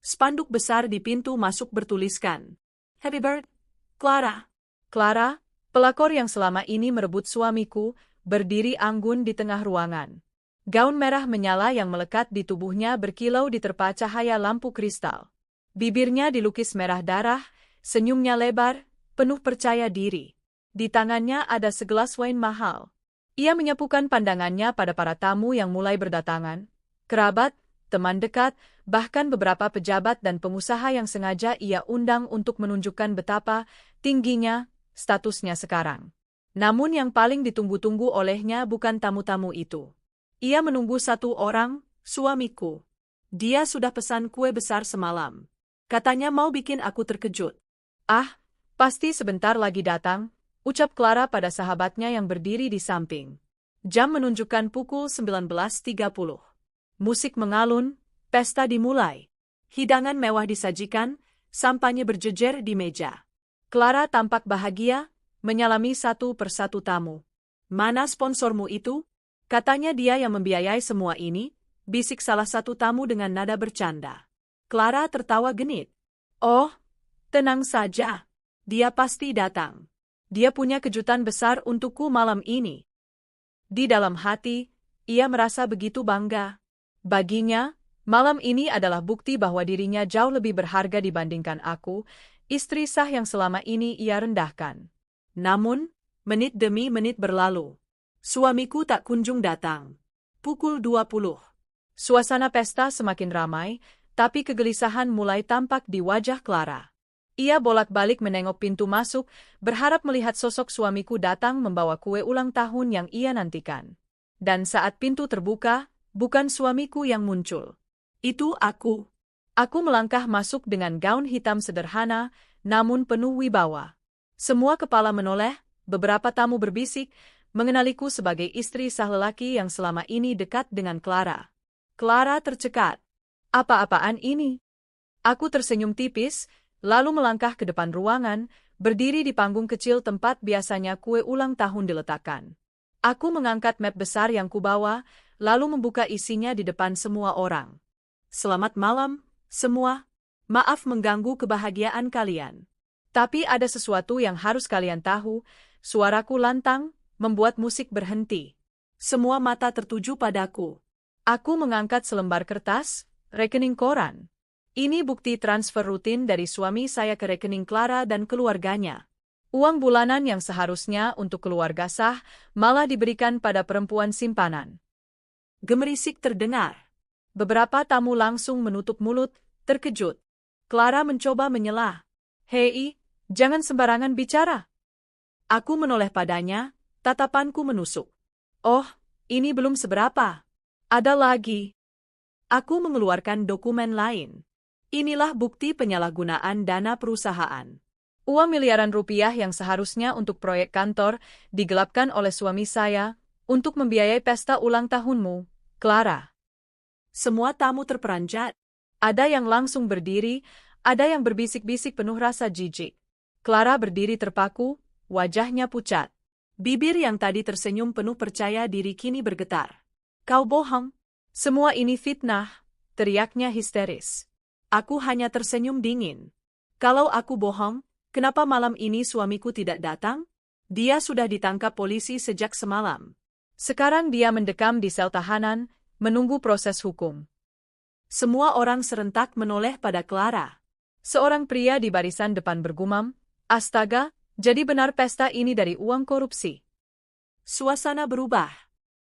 Spanduk besar di pintu masuk bertuliskan, "Happy Birthday, Clara." Clara, pelakor yang selama ini merebut suamiku, berdiri anggun di tengah ruangan. Gaun merah menyala yang melekat di tubuhnya berkilau diterpa cahaya lampu kristal. Bibirnya dilukis merah darah, senyumnya lebar, penuh percaya diri. Di tangannya ada segelas wain mahal. Ia menyapukan pandangannya pada para tamu yang mulai berdatangan, kerabat, teman dekat, bahkan beberapa pejabat dan pengusaha yang sengaja ia undang untuk menunjukkan betapa tingginya statusnya sekarang. Namun yang paling ditunggu-tunggu olehnya bukan tamu-tamu itu. Ia menunggu satu orang, suamiku. Dia sudah pesan kue besar semalam. Katanya mau bikin aku terkejut. Ah, pasti sebentar lagi datang, ucap Clara pada sahabatnya yang berdiri di samping. Jam menunjukkan pukul 19.30. Musik mengalun, pesta dimulai. Hidangan mewah disajikan, sampahnya berjejer di meja. Clara tampak bahagia, menyalami satu persatu tamu. "Mana sponsormu itu?" Katanya dia yang membiayai semua ini, bisik salah satu tamu dengan nada bercanda. Clara tertawa genit. "Oh, tenang saja. Dia pasti datang. Dia punya kejutan besar untukku malam ini." Di dalam hati, ia merasa begitu bangga. Baginya, malam ini adalah bukti bahwa dirinya jauh lebih berharga dibandingkan aku, istri sah yang selama ini ia rendahkan. Namun, menit demi menit berlalu. Suamiku tak kunjung datang. Pukul 20. Suasana pesta semakin ramai, tapi kegelisahan mulai tampak di wajah Clara. Ia bolak-balik menengok pintu masuk, berharap melihat sosok suamiku datang membawa kue ulang tahun yang ia nantikan. Dan saat pintu terbuka, bukan suamiku yang muncul. Itu aku. Aku melangkah masuk dengan gaun hitam sederhana, namun penuh wibawa. Semua kepala menoleh, beberapa tamu berbisik, mengenaliku sebagai istri sah lelaki yang selama ini dekat dengan Clara. Clara tercekat. Apa-apaan ini? Aku tersenyum tipis, lalu melangkah ke depan ruangan, berdiri di panggung kecil tempat biasanya kue ulang tahun diletakkan. Aku mengangkat map besar yang kubawa, lalu membuka isinya di depan semua orang. "Selamat malam, semua. Maaf mengganggu kebahagiaan kalian. Tapi ada sesuatu yang harus kalian tahu." Suaraku lantang, membuat musik berhenti. Semua mata tertuju padaku. Aku mengangkat selembar kertas, rekening koran. Ini bukti transfer rutin dari suami saya ke rekening Clara dan keluarganya. Uang bulanan yang seharusnya untuk keluarga sah, malah diberikan pada perempuan simpanan. Gemerisik terdengar. Beberapa tamu langsung menutup mulut, terkejut. Clara mencoba menyelah. "Hei, jangan sembarangan bicara." Aku menoleh padanya, tatapanku menusuk. "Oh, ini belum seberapa. Ada lagi." Aku mengeluarkan dokumen lain. Inilah bukti penyalahgunaan dana perusahaan. Uang miliaran rupiah yang seharusnya untuk proyek kantor digelapkan oleh suami saya untuk membiayai pesta ulang tahunmu, Clara. Semua tamu terperanjat. Ada yang langsung berdiri, ada yang berbisik-bisik penuh rasa jijik. Clara berdiri terpaku, wajahnya pucat. Bibir yang tadi tersenyum penuh percaya diri kini bergetar. "Kau bohong. Semua ini fitnah," teriaknya histeris. Aku hanya tersenyum dingin. "Kalau aku bohong, kenapa malam ini suamiku tidak datang? Dia sudah ditangkap polisi sejak semalam. Sekarang dia mendekam di sel tahanan, menunggu proses hukum." Semua orang serentak menoleh pada Clara. Seorang pria di barisan depan bergumam, "Astaga, jadi benar pesta ini dari uang korupsi." Suasana berubah.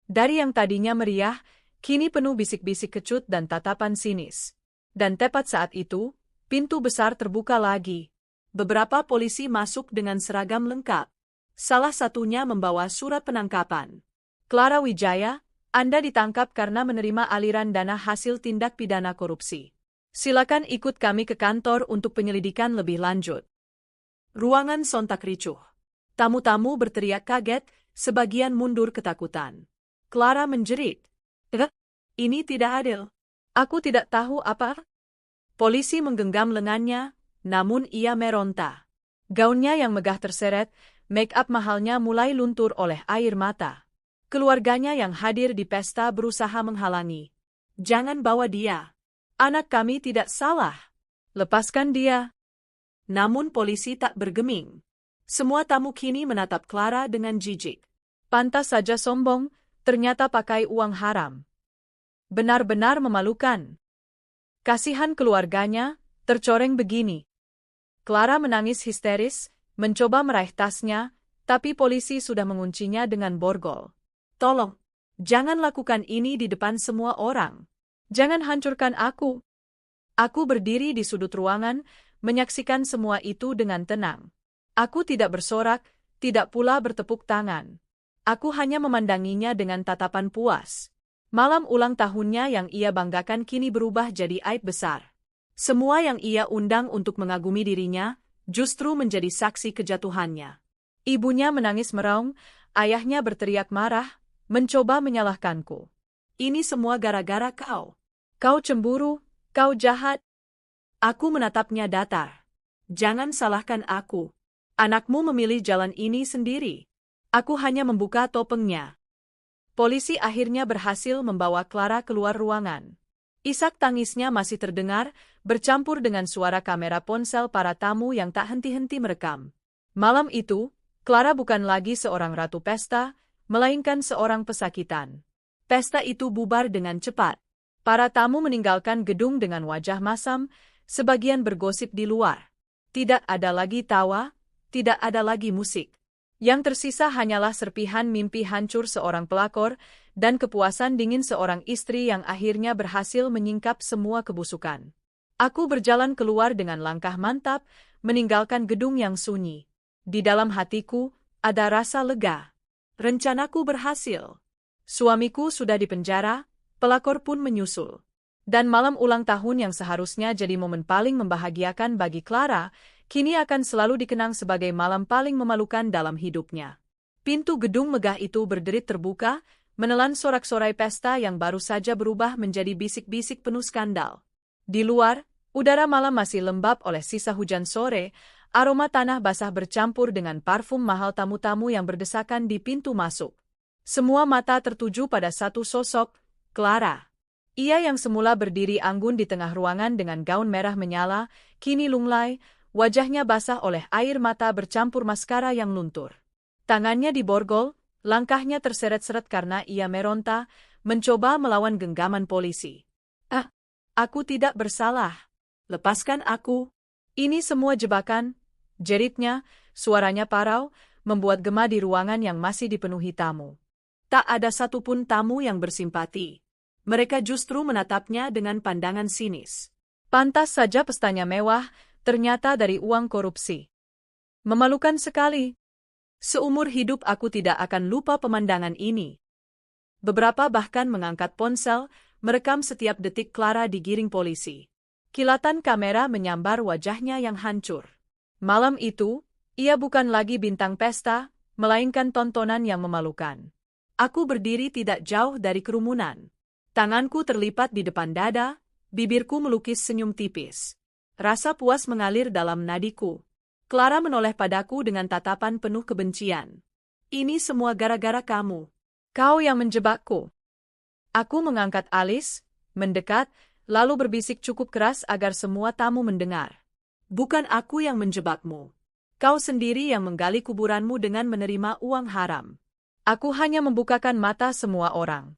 Dari yang tadinya meriah, Kini penuh bisik-bisik kecut dan tatapan sinis. Dan tepat saat itu, pintu besar terbuka lagi. Beberapa polisi masuk dengan seragam lengkap. Salah satunya membawa surat penangkapan. Clara Wijaya, Anda ditangkap karena menerima aliran dana hasil tindak pidana korupsi. Silakan ikut kami ke kantor untuk penyelidikan lebih lanjut. Ruangan sontak ricuh. Tamu-tamu berteriak kaget, sebagian mundur ketakutan. Clara menjerit. Ini tidak adil. Aku tidak tahu apa. Polisi menggenggam lengannya, namun ia meronta. Gaunnya yang megah terseret, make-up mahalnya mulai luntur oleh air mata. Keluarganya yang hadir di pesta berusaha menghalangi. Jangan bawa dia. Anak kami tidak salah. Lepaskan dia. Namun polisi tak bergeming. Semua tamu kini menatap Clara dengan jijik. Pantas saja sombong, ternyata pakai uang haram. Benar-benar memalukan. Kasihan keluarganya, tercoreng begini. Clara menangis histeris, mencoba meraih tasnya, tapi polisi sudah menguncinya dengan borgol. Tolong, jangan lakukan ini di depan semua orang. Jangan hancurkan aku. Aku berdiri di sudut ruangan, menyaksikan semua itu dengan tenang. Aku tidak bersorak, tidak pula bertepuk tangan. Aku hanya memandanginya dengan tatapan puas. Malam ulang tahunnya yang ia banggakan kini berubah jadi aib besar. Semua yang ia undang untuk mengagumi dirinya, justru menjadi saksi kejatuhannya. Ibunya menangis meraung, ayahnya berteriak marah, mencoba menyalahkanku. Ini semua gara-gara kau. Kau cemburu, kau jahat. Aku menatapnya datar. Jangan salahkan aku. Anakmu memilih jalan ini sendiri. Aku hanya membuka topengnya. Polisi akhirnya berhasil membawa Clara keluar ruangan. Isak tangisnya masih terdengar, bercampur dengan suara kamera ponsel para tamu yang tak henti-henti merekam. Malam itu, Clara bukan lagi seorang ratu pesta, melainkan seorang pesakitan. Pesta itu bubar dengan cepat. Para tamu meninggalkan gedung dengan wajah masam, sebagian bergosip di luar. Tidak ada lagi tawa, tidak ada lagi musik. Yang tersisa hanyalah serpihan mimpi hancur seorang pelakor dan kepuasan dingin seorang istri yang akhirnya berhasil menyingkap semua kebusukan. Aku berjalan keluar dengan langkah mantap, meninggalkan gedung yang sunyi. Di dalam hatiku, ada rasa lega. Rencanaku berhasil. Suamiku sudah dipenjara, pelakor pun menyusul. Dan malam ulang tahun yang seharusnya jadi momen paling membahagiakan bagi Clara, kini akan selalu dikenang sebagai malam paling memalukan dalam hidupnya. Pintu gedung megah itu berderit terbuka, menelan sorak-sorai pesta yang baru saja berubah menjadi bisik-bisik penuh skandal. Di luar, udara malam masih lembab oleh sisa hujan sore, aroma tanah basah bercampur dengan parfum mahal tamu-tamu yang berdesakan di pintu masuk. Semua mata tertuju pada satu sosok, Clara. Ia yang semula berdiri anggun di tengah ruangan dengan gaun merah menyala, kini lunglai, wajahnya basah oleh air mata bercampur maskara yang luntur. Tangannya diborgol, langkahnya terseret-seret karena ia meronta, mencoba melawan genggaman polisi. Aku tidak bersalah. Lepaskan aku. Ini semua jebakan, jeritnya, suaranya parau, membuat gema di ruangan yang masih dipenuhi tamu. Tak ada satupun tamu yang bersimpati. Mereka justru menatapnya dengan pandangan sinis. Pantas saja pestanya mewah, ternyata dari uang korupsi. Memalukan sekali. Seumur hidup aku tidak akan lupa pemandangan ini. Beberapa bahkan mengangkat ponsel, merekam setiap detik Clara digiring polisi. Kilatan kamera menyambar wajahnya yang hancur. Malam itu, ia bukan lagi bintang pesta, melainkan tontonan yang memalukan. Aku berdiri tidak jauh dari kerumunan. Tanganku terlipat di depan dada, bibirku melukis senyum tipis. Rasa puas mengalir dalam nadiku. Clara menoleh padaku dengan tatapan penuh kebencian. Ini semua gara-gara kamu. Kau yang menjebakku. Aku mengangkat alis, mendekat, lalu berbisik cukup keras agar semua tamu mendengar. Bukan aku yang menjebakmu. Kau sendiri yang menggali kuburanmu dengan menerima uang haram. Aku hanya membukakan mata semua orang.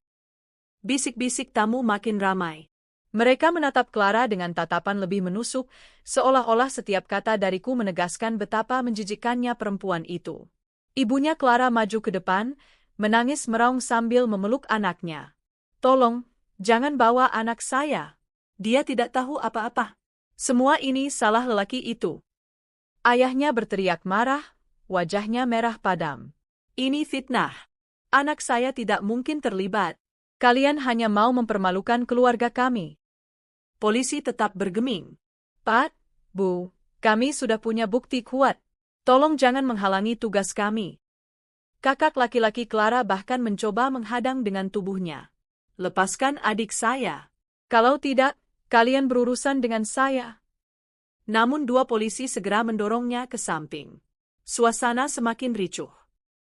Bisik-bisik tamu makin ramai. Mereka menatap Clara dengan tatapan lebih menusuk, seolah-olah setiap kata dariku menegaskan betapa menjijikkannya perempuan itu. Ibunya Clara maju ke depan, menangis meraung sambil memeluk anaknya. Tolong, Jangan bawa anak saya. Dia tidak tahu apa-apa. Semua ini salah lelaki itu. Ayahnya berteriak marah, wajahnya merah padam. Ini fitnah. Anak saya tidak mungkin terlibat. Kalian hanya mau mempermalukan keluarga kami. Polisi tetap bergeming. Pak, Bu, kami sudah punya bukti kuat. Tolong jangan menghalangi tugas kami. Kakak laki-laki Clara bahkan mencoba menghadang dengan tubuhnya. Lepaskan adik saya. Kalau tidak, kalian berurusan dengan saya. Namun dua polisi segera mendorongnya ke samping. Suasana semakin ricuh.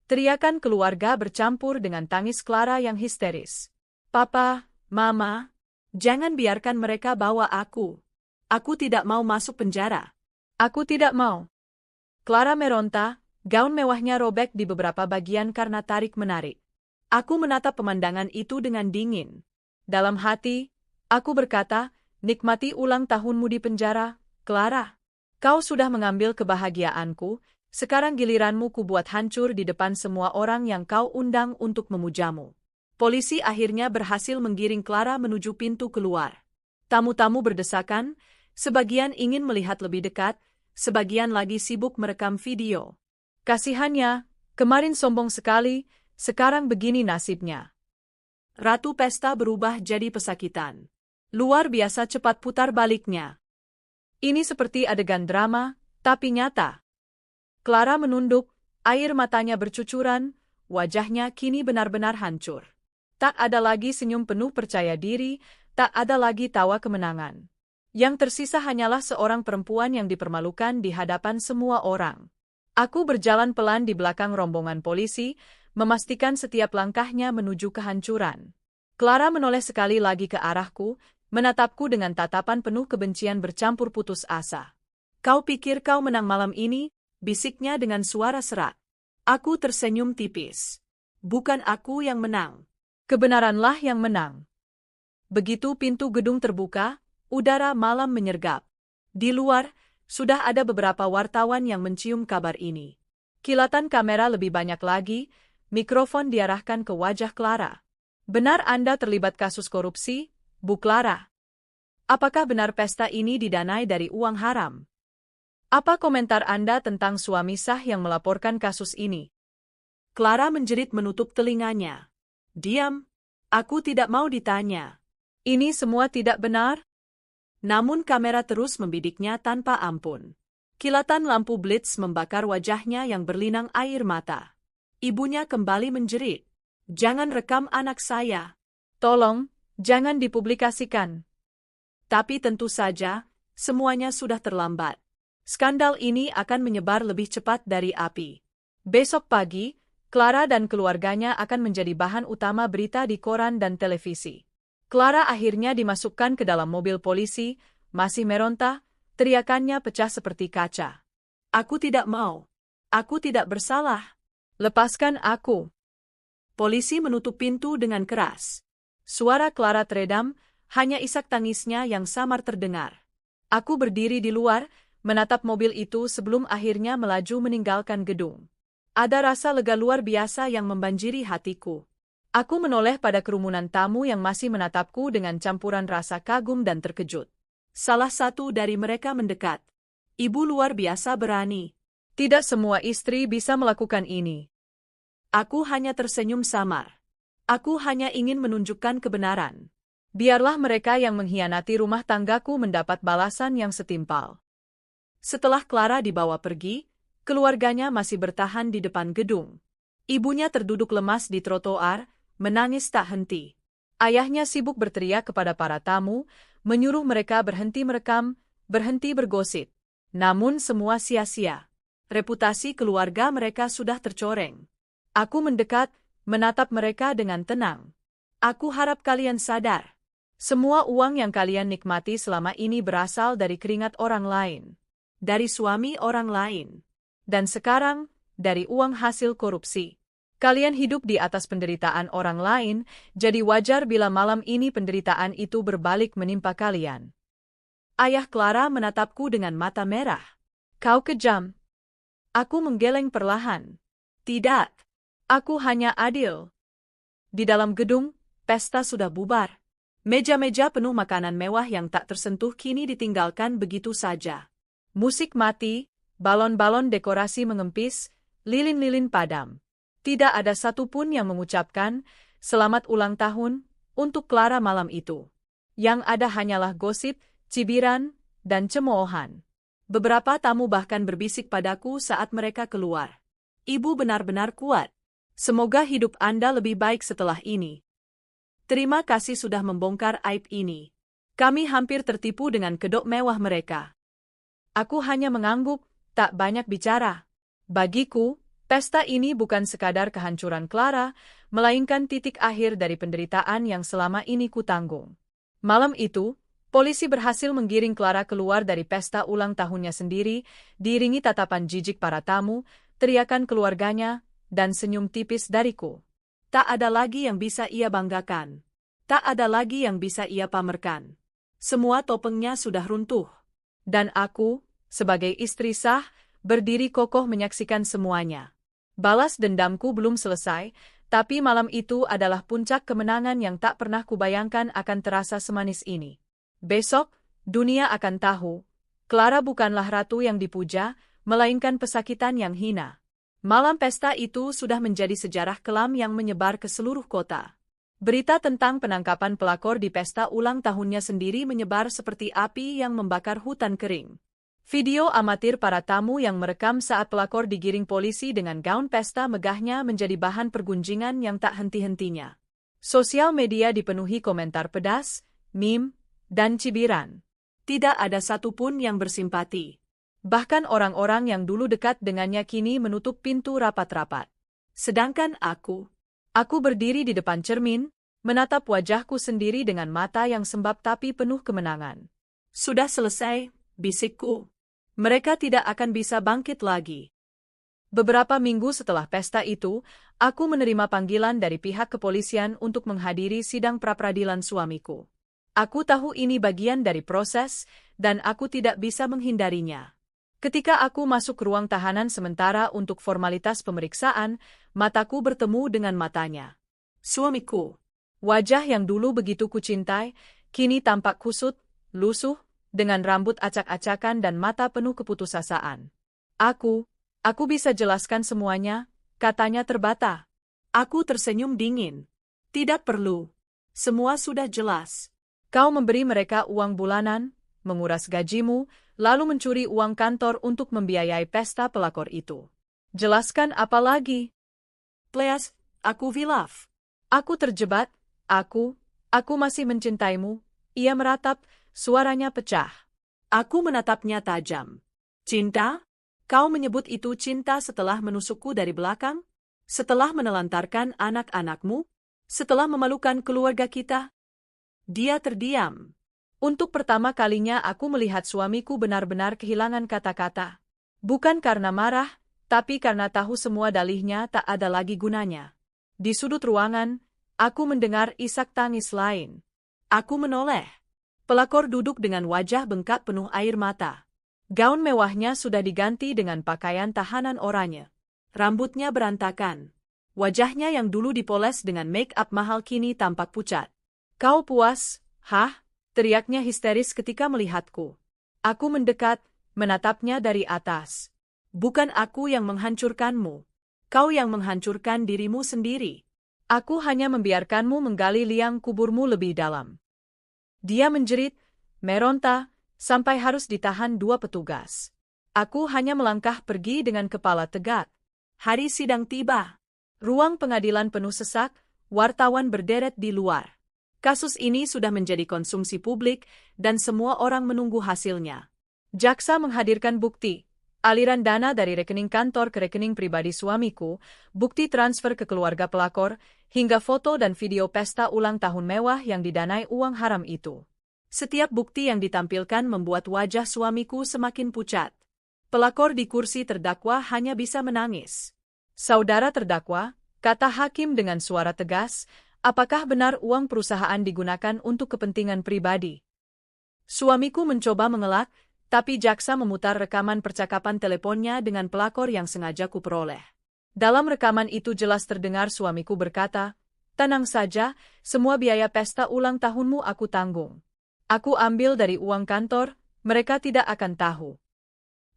Teriakan keluarga bercampur dengan tangis Clara yang histeris. Papa, Mama, jangan biarkan mereka bawa aku. Aku tidak mau masuk penjara. Aku tidak mau. Clara meronta, gaun mewahnya robek di beberapa bagian karena tarik-menarik. Aku menatap pemandangan itu dengan dingin. Dalam hati, aku berkata, nikmati ulang tahunmu di penjara, Clara. Kau sudah mengambil kebahagiaanku, sekarang giliranmu kubuat hancur di depan semua orang yang kau undang untuk memujamu. Polisi akhirnya berhasil menggiring Clara menuju pintu keluar. Tamu-tamu berdesakan, sebagian ingin melihat lebih dekat, sebagian lagi sibuk merekam video. Kasihannya, kemarin sombong sekali, sekarang begini nasibnya. Ratu Pesta berubah jadi pesakitan. Luar biasa cepat putar baliknya. Ini seperti adegan drama, tapi nyata. Clara menunduk, air matanya bercucuran, wajahnya kini benar-benar hancur. Tak ada lagi senyum penuh percaya diri, tak ada lagi tawa kemenangan. Yang tersisa hanyalah seorang perempuan yang dipermalukan di hadapan semua orang. Aku berjalan pelan di belakang rombongan polisi, memastikan setiap langkahnya menuju kehancuran. Clara menoleh sekali lagi ke arahku, menatapku dengan tatapan penuh kebencian bercampur putus asa. Kau pikir kau menang malam ini? Bisiknya dengan suara serak. Aku tersenyum tipis. Bukan aku yang menang. Kebenaranlah yang menang. Begitu pintu gedung terbuka, udara malam menyergap. Di luar, sudah ada beberapa wartawan yang mencium kabar ini. Kilatan kamera lebih banyak lagi, mikrofon diarahkan ke wajah Clara. Benar Anda terlibat kasus korupsi, Bu Clara? Apakah benar pesta ini didanai dari uang haram? Apa komentar Anda tentang suami sah yang melaporkan kasus ini? Clara menjerit menutup telinganya. Diam, aku tidak mau ditanya. Ini semua tidak benar? Namun kamera terus membidiknya tanpa ampun. Kilatan lampu blitz membakar wajahnya yang berlinang air mata. Ibunya kembali menjerit. Jangan rekam anak saya. Tolong, jangan dipublikasikan. Tapi tentu saja, semuanya sudah terlambat. Skandal ini akan menyebar lebih cepat dari api. Besok pagi, Clara dan keluarganya akan menjadi bahan utama berita di koran dan televisi. Clara akhirnya dimasukkan ke dalam mobil polisi, masih meronta, teriakannya pecah seperti kaca. Aku tidak mau. Aku tidak bersalah. Lepaskan aku. Polisi menutup pintu dengan keras. Suara Clara teredam, hanya isak tangisnya yang samar terdengar. Aku berdiri di luar, menatap mobil itu sebelum akhirnya melaju meninggalkan gedung. Ada rasa lega luar biasa yang membanjiri hatiku. Aku menoleh pada kerumunan tamu yang masih menatapku dengan campuran rasa kagum dan terkejut. Salah satu dari mereka mendekat. Ibu luar biasa berani. Tidak semua istri bisa melakukan ini. Aku hanya tersenyum samar. Aku hanya ingin menunjukkan kebenaran. Biarlah mereka yang mengkhianati rumah tanggaku mendapat balasan yang setimpal. Setelah Clara dibawa pergi, keluarganya masih bertahan di depan gedung. Ibunya terduduk lemas di trotoar, menangis tak henti. Ayahnya sibuk berteriak kepada para tamu, menyuruh mereka berhenti merekam, berhenti bergosip. Namun semua sia-sia. Reputasi keluarga mereka sudah tercoreng. Aku mendekat, menatap mereka dengan tenang. Aku harap kalian sadar. Semua uang yang kalian nikmati selama ini berasal dari keringat orang lain. Dari suami orang lain. Dan sekarang, dari uang hasil korupsi. Kalian hidup di atas penderitaan orang lain, jadi wajar bila malam ini penderitaan itu berbalik menimpa kalian. Ayah Clara menatapku dengan mata merah. Kau kejam. Aku menggeleng perlahan. Tidak. Aku hanya adil. Di dalam gedung, pesta sudah bubar. Meja-meja penuh makanan mewah yang tak tersentuh kini ditinggalkan begitu saja. Musik mati, balon-balon dekorasi mengempis, lilin-lilin padam. Tidak ada satupun yang mengucapkan, "Selamat ulang tahun," untuk Clara malam itu. Yang ada hanyalah gosip, cibiran, dan cemoohan. Beberapa tamu bahkan berbisik padaku saat mereka keluar. "Ibu benar-benar kuat. Semoga hidup Anda lebih baik setelah ini. Terima kasih sudah membongkar aib ini. Kami hampir tertipu dengan kedok mewah mereka." Aku hanya mengangguk, tak banyak bicara. Bagiku, pesta ini bukan sekadar kehancuran Clara, melainkan titik akhir dari penderitaan yang selama ini kutanggung. Malam itu, polisi berhasil menggiring Clara keluar dari pesta ulang tahunnya sendiri, diiringi tatapan jijik para tamu, teriakan keluarganya, dan senyum tipis dariku. Tak ada lagi yang bisa ia banggakan. Tak ada lagi yang bisa ia pamerkan. Semua topengnya sudah runtuh. Dan aku, sebagai istri sah, berdiri kokoh menyaksikan semuanya. Balas dendamku belum selesai, tapi malam itu adalah puncak kemenangan yang tak pernah kubayangkan akan terasa semanis ini. Besok, dunia akan tahu, Clara bukanlah ratu yang dipuja, melainkan pesakitan yang hina. Malam pesta itu sudah menjadi sejarah kelam yang menyebar ke seluruh kota. Berita tentang penangkapan pelakor di pesta ulang tahunnya sendiri menyebar seperti api yang membakar hutan kering. Video amatir para tamu yang merekam saat pelakor digiring polisi dengan gaun pesta megahnya menjadi bahan pergunjingan yang tak henti-hentinya. Sosial media dipenuhi komentar pedas, meme, dan cibiran. Tidak ada satupun yang bersimpati. Bahkan orang-orang yang dulu dekat dengannya kini menutup pintu rapat-rapat. Sedangkan aku berdiri di depan cermin, menatap wajahku sendiri dengan mata yang sembab tapi penuh kemenangan. Sudah selesai, bisikku. Mereka tidak akan bisa bangkit lagi. Beberapa minggu setelah pesta itu, aku menerima panggilan dari pihak kepolisian untuk menghadiri sidang pra-peradilan suamiku. Aku tahu ini bagian dari proses, dan aku tidak bisa menghindarinya. Ketika aku masuk ruang tahanan sementara untuk formalitas pemeriksaan, mataku bertemu dengan matanya. Suamiku. Wajah yang dulu begitu kucintai, kini tampak kusut, lusuh, dengan rambut acak-acakan dan mata penuh keputusasaan. Aku bisa jelaskan semuanya, katanya terbata. Aku tersenyum dingin. Tidak perlu. Semua sudah jelas. Kau memberi mereka uang bulanan, menguras gajimu, lalu mencuri uang kantor untuk membiayai pesta pelakor itu. Jelaskan apa lagi? Please, aku hilaf. Aku terjebak, aku masih mencintaimu. Ia meratap, suaranya pecah. Aku menatapnya tajam. Cinta? Kau menyebut itu cinta setelah menusukku dari belakang? Setelah menelantarkan anak-anakmu? Setelah memalukan keluarga kita? Dia terdiam. Untuk pertama kalinya aku melihat suamiku benar-benar kehilangan kata-kata. Bukan karena marah, tapi karena tahu semua dalihnya tak ada lagi gunanya. Di sudut ruangan, aku mendengar isak tangis lain. Aku menoleh. Pelakor duduk dengan wajah bengkak penuh air mata. Gaun mewahnya sudah diganti dengan pakaian tahanan oranye. Rambutnya berantakan. Wajahnya yang dulu dipoles dengan make-up mahal kini tampak pucat. Kau puas? Hah? Teriaknya histeris ketika melihatku. Aku mendekat, menatapnya dari atas. Bukan aku yang menghancurkanmu. Kau yang menghancurkan dirimu sendiri. Aku hanya membiarkanmu menggali liang kuburmu lebih dalam. Dia menjerit, meronta, sampai harus ditahan 2 petugas. Aku hanya melangkah pergi dengan kepala tegak. Hari sidang tiba. Ruang pengadilan penuh sesak, wartawan berderet di luar. Kasus ini sudah menjadi konsumsi publik, dan semua orang menunggu hasilnya. Jaksa menghadirkan bukti, aliran dana dari rekening kantor ke rekening pribadi suamiku, bukti transfer ke keluarga pelakor, hingga foto dan video pesta ulang tahun mewah yang didanai uang haram itu. Setiap bukti yang ditampilkan membuat wajah suamiku semakin pucat. Pelakor di kursi terdakwa hanya bisa menangis. Saudara terdakwa, kata hakim dengan suara tegas, apakah benar uang perusahaan digunakan untuk kepentingan pribadi? Suamiku mencoba mengelak, tapi jaksa memutar rekaman percakapan teleponnya dengan pelakor yang sengaja kuperoleh. Dalam rekaman itu jelas terdengar suamiku berkata, Tenang saja, semua biaya pesta ulang tahunmu aku tanggung. Aku ambil dari uang kantor, mereka tidak akan tahu.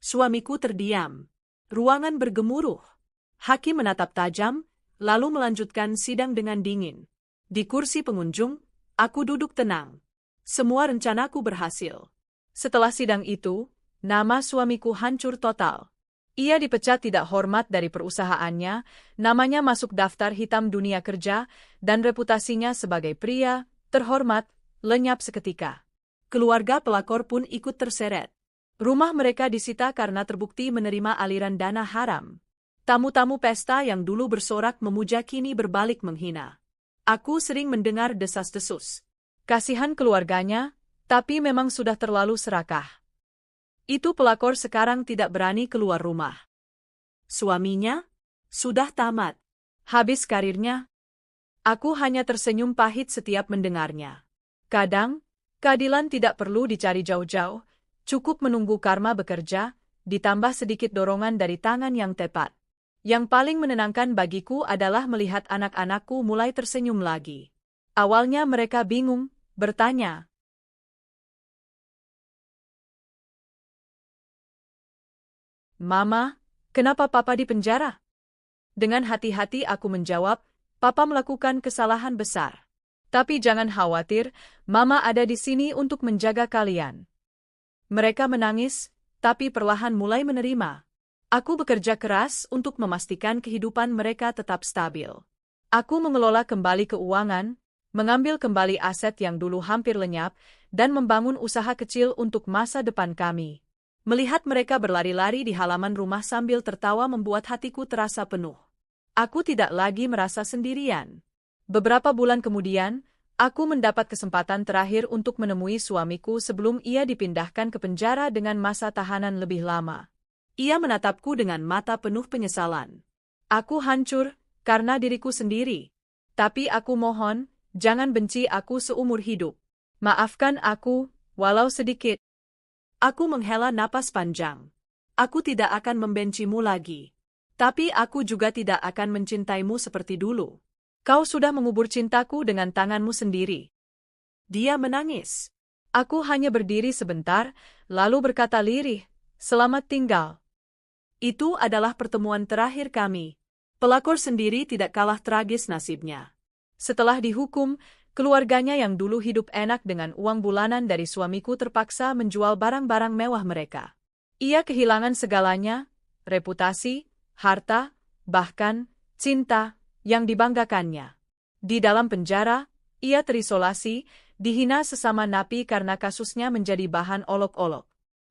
Suamiku terdiam. Ruangan bergemuruh. Hakim menatap tajam, lalu melanjutkan sidang dengan dingin. Di kursi pengunjung, aku duduk tenang. Semua rencanaku berhasil. Setelah sidang itu, nama suamiku hancur total. Ia dipecat tidak hormat dari perusahaannya, namanya masuk daftar hitam dunia kerja, dan reputasinya sebagai pria terhormat lenyap seketika. Keluarga pelakor pun ikut terseret. Rumah mereka disita karena terbukti menerima aliran dana haram. Tamu-tamu pesta yang dulu bersorak memuja kini berbalik menghina. Aku sering mendengar desas-desus. Kasihan keluarganya, tapi memang sudah terlalu serakah. Itu pelakor sekarang tidak berani keluar rumah. Suaminya sudah tamat. Habis karirnya. Aku hanya tersenyum pahit setiap mendengarnya. Kadang, keadilan tidak perlu dicari jauh-jauh, cukup menunggu karma bekerja, ditambah sedikit dorongan dari tangan yang tepat. Yang paling menenangkan bagiku adalah melihat anak-anakku mulai tersenyum lagi. Awalnya mereka bingung, bertanya, "Mama, kenapa Papa di penjara?" Dengan hati-hati aku menjawab, "Papa melakukan kesalahan besar. Tapi jangan khawatir, Mama ada di sini untuk menjaga kalian." Mereka menangis, tapi perlahan mulai menerima. Aku bekerja keras untuk memastikan kehidupan mereka tetap stabil. Aku mengelola kembali keuangan, mengambil kembali aset yang dulu hampir lenyap, dan membangun usaha kecil untuk masa depan kami. Melihat mereka berlari-lari di halaman rumah sambil tertawa membuat hatiku terasa penuh. Aku tidak lagi merasa sendirian. Beberapa bulan kemudian, aku mendapat kesempatan terakhir untuk menemui suamiku sebelum ia dipindahkan ke penjara dengan masa tahanan lebih lama. Ia menatapku dengan mata penuh penyesalan. Aku hancur karena diriku sendiri. Tapi aku mohon, jangan benci aku seumur hidup. Maafkan aku, walau sedikit. Aku menghela napas panjang. Aku tidak akan membencimu lagi. Tapi aku juga tidak akan mencintaimu seperti dulu. Kau sudah mengubur cintaku dengan tanganmu sendiri. Dia menangis. Aku hanya berdiri sebentar, lalu berkata lirih, "Selamat tinggal." Itu adalah pertemuan terakhir kami. Pelakor sendiri tidak kalah tragis nasibnya. Setelah dihukum, keluarganya yang dulu hidup enak dengan uang bulanan dari suamiku terpaksa menjual barang-barang mewah mereka. Ia kehilangan segalanya, reputasi, harta, bahkan cinta yang dibanggakannya. Di dalam penjara, ia terisolasi, dihina sesama napi karena kasusnya menjadi bahan olok-olok.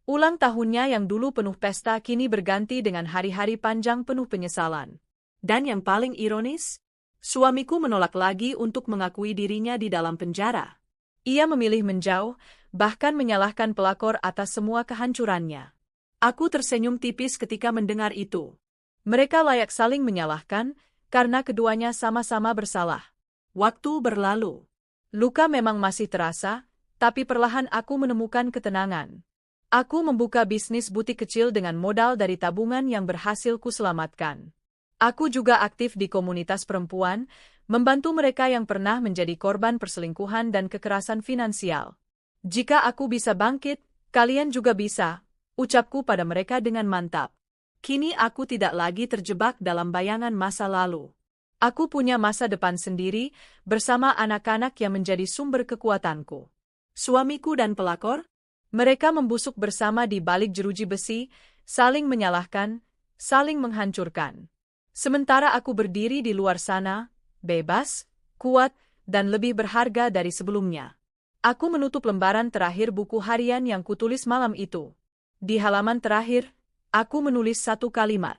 Ulang tahunnya yang dulu penuh pesta kini berganti dengan hari-hari panjang penuh penyesalan. Dan yang paling ironis, suamiku menolak lagi untuk mengakui dirinya di dalam penjara. Ia memilih menjauh, bahkan menyalahkan pelakor atas semua kehancurannya. Aku tersenyum tipis ketika mendengar itu. Mereka layak saling menyalahkan, karena keduanya sama-sama bersalah. Waktu berlalu. Luka memang masih terasa, tapi perlahan aku menemukan ketenangan. Aku membuka bisnis butik kecil dengan modal dari tabungan yang berhasil kuselamatkan. Aku juga aktif di komunitas perempuan, membantu mereka yang pernah menjadi korban perselingkuhan dan kekerasan finansial. Jika aku bisa bangkit, kalian juga bisa, ucapku pada mereka dengan mantap. Kini aku tidak lagi terjebak dalam bayangan masa lalu. Aku punya masa depan sendiri, bersama anak-anak yang menjadi sumber kekuatanku. Suamiku dan pelakor? Mereka membusuk bersama di balik jeruji besi, saling menyalahkan, saling menghancurkan. Sementara aku berdiri di luar sana, bebas, kuat, dan lebih berharga dari sebelumnya. Aku menutup lembaran terakhir buku harian yang kutulis malam itu. Di halaman terakhir, aku menulis satu kalimat.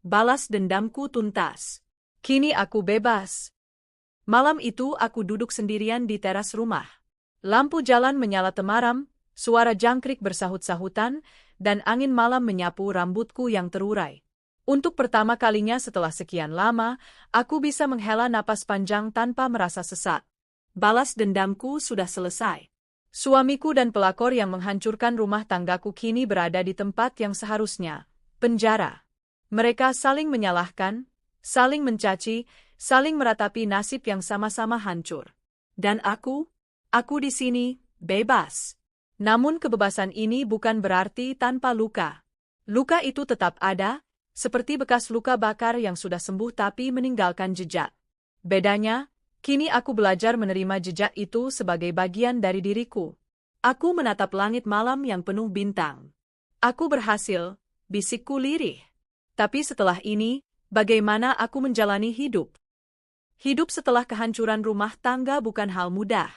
Balas dendamku tuntas. Kini aku bebas. Malam itu aku duduk sendirian di teras rumah. Lampu jalan menyala temaram, suara jangkrik bersahut-sahutan, dan angin malam menyapu rambutku yang terurai. Untuk pertama kalinya setelah sekian lama, aku bisa menghela napas panjang tanpa merasa sesak. Balas dendamku sudah selesai. Suamiku dan pelakor yang menghancurkan rumah tanggaku kini berada di tempat yang seharusnya, penjara. Mereka saling menyalahkan, saling mencaci, saling meratapi nasib yang sama-sama hancur. Dan aku di sini, bebas. Namun kebebasan ini bukan berarti tanpa luka. Luka itu tetap ada, seperti bekas luka bakar yang sudah sembuh tapi meninggalkan jejak. Bedanya, kini aku belajar menerima jejak itu sebagai bagian dari diriku. Aku menatap langit malam yang penuh bintang. Aku berhasil, bisikku lirih. Tapi setelah ini, bagaimana aku menjalani hidup? Hidup setelah kehancuran rumah tangga bukan hal mudah.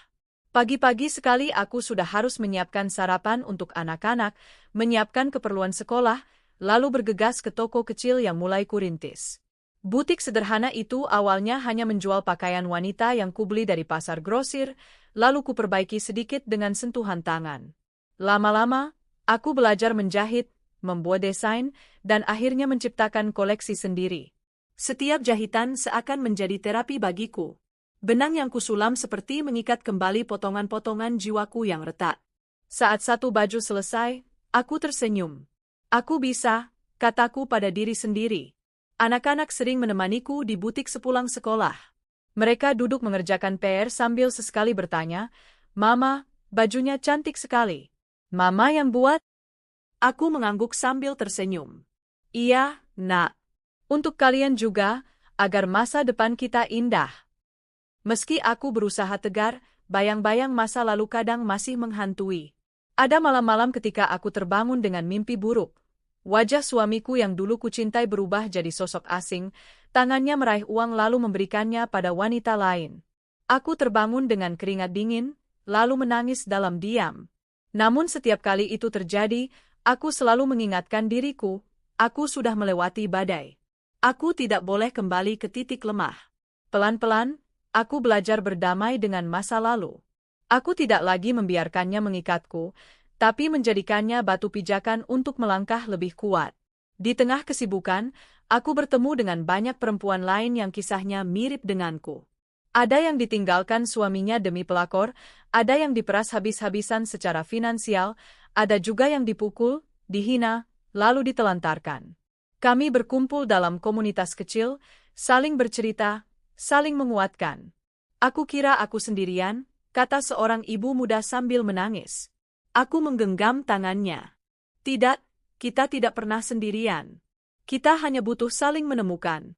Pagi-pagi sekali aku sudah harus menyiapkan sarapan untuk anak-anak, menyiapkan keperluan sekolah, lalu bergegas ke toko kecil yang mulai kurintis. Butik sederhana itu awalnya hanya menjual pakaian wanita yang kubeli dari pasar grosir, lalu kuperbaiki sedikit dengan sentuhan tangan. Lama-lama, aku belajar menjahit, membuat desain, dan akhirnya menciptakan koleksi sendiri. Setiap jahitan seakan menjadi terapi bagiku. Benang yang kusulam seperti mengikat kembali potongan-potongan jiwaku yang retak. Saat satu baju selesai, aku tersenyum. Aku bisa, kataku pada diri sendiri. Anak-anak sering menemaniku di butik sepulang sekolah. Mereka duduk mengerjakan PR sambil sesekali bertanya, "Mama, bajunya cantik sekali. Mama yang buat?" Aku mengangguk sambil tersenyum. "Iya, Nak. Untuk kalian juga, agar masa depan kita indah." Meski aku berusaha tegar, bayang-bayang masa lalu kadang masih menghantui. Ada malam-malam ketika aku terbangun dengan mimpi buruk. Wajah suamiku yang dulu kucintai berubah jadi sosok asing, tangannya meraih uang lalu memberikannya pada wanita lain. Aku terbangun dengan keringat dingin, lalu menangis dalam diam. Namun setiap kali itu terjadi, aku selalu mengingatkan diriku, aku sudah melewati badai. Aku tidak boleh kembali ke titik lemah. Pelan-pelan, aku belajar berdamai dengan masa lalu. Aku tidak lagi membiarkannya mengikatku, tapi menjadikannya batu pijakan untuk melangkah lebih kuat. Di tengah kesibukan, aku bertemu dengan banyak perempuan lain yang kisahnya mirip denganku. Ada yang ditinggalkan suaminya demi pelakor, ada yang diperas habis-habisan secara finansial, ada juga yang dipukul, dihina, lalu ditelantarkan. Kami berkumpul dalam komunitas kecil, saling bercerita, saling menguatkan. "Aku kira aku sendirian," kata seorang ibu muda sambil menangis. Aku menggenggam tangannya. "Tidak, kita tidak pernah sendirian. Kita hanya butuh saling menemukan."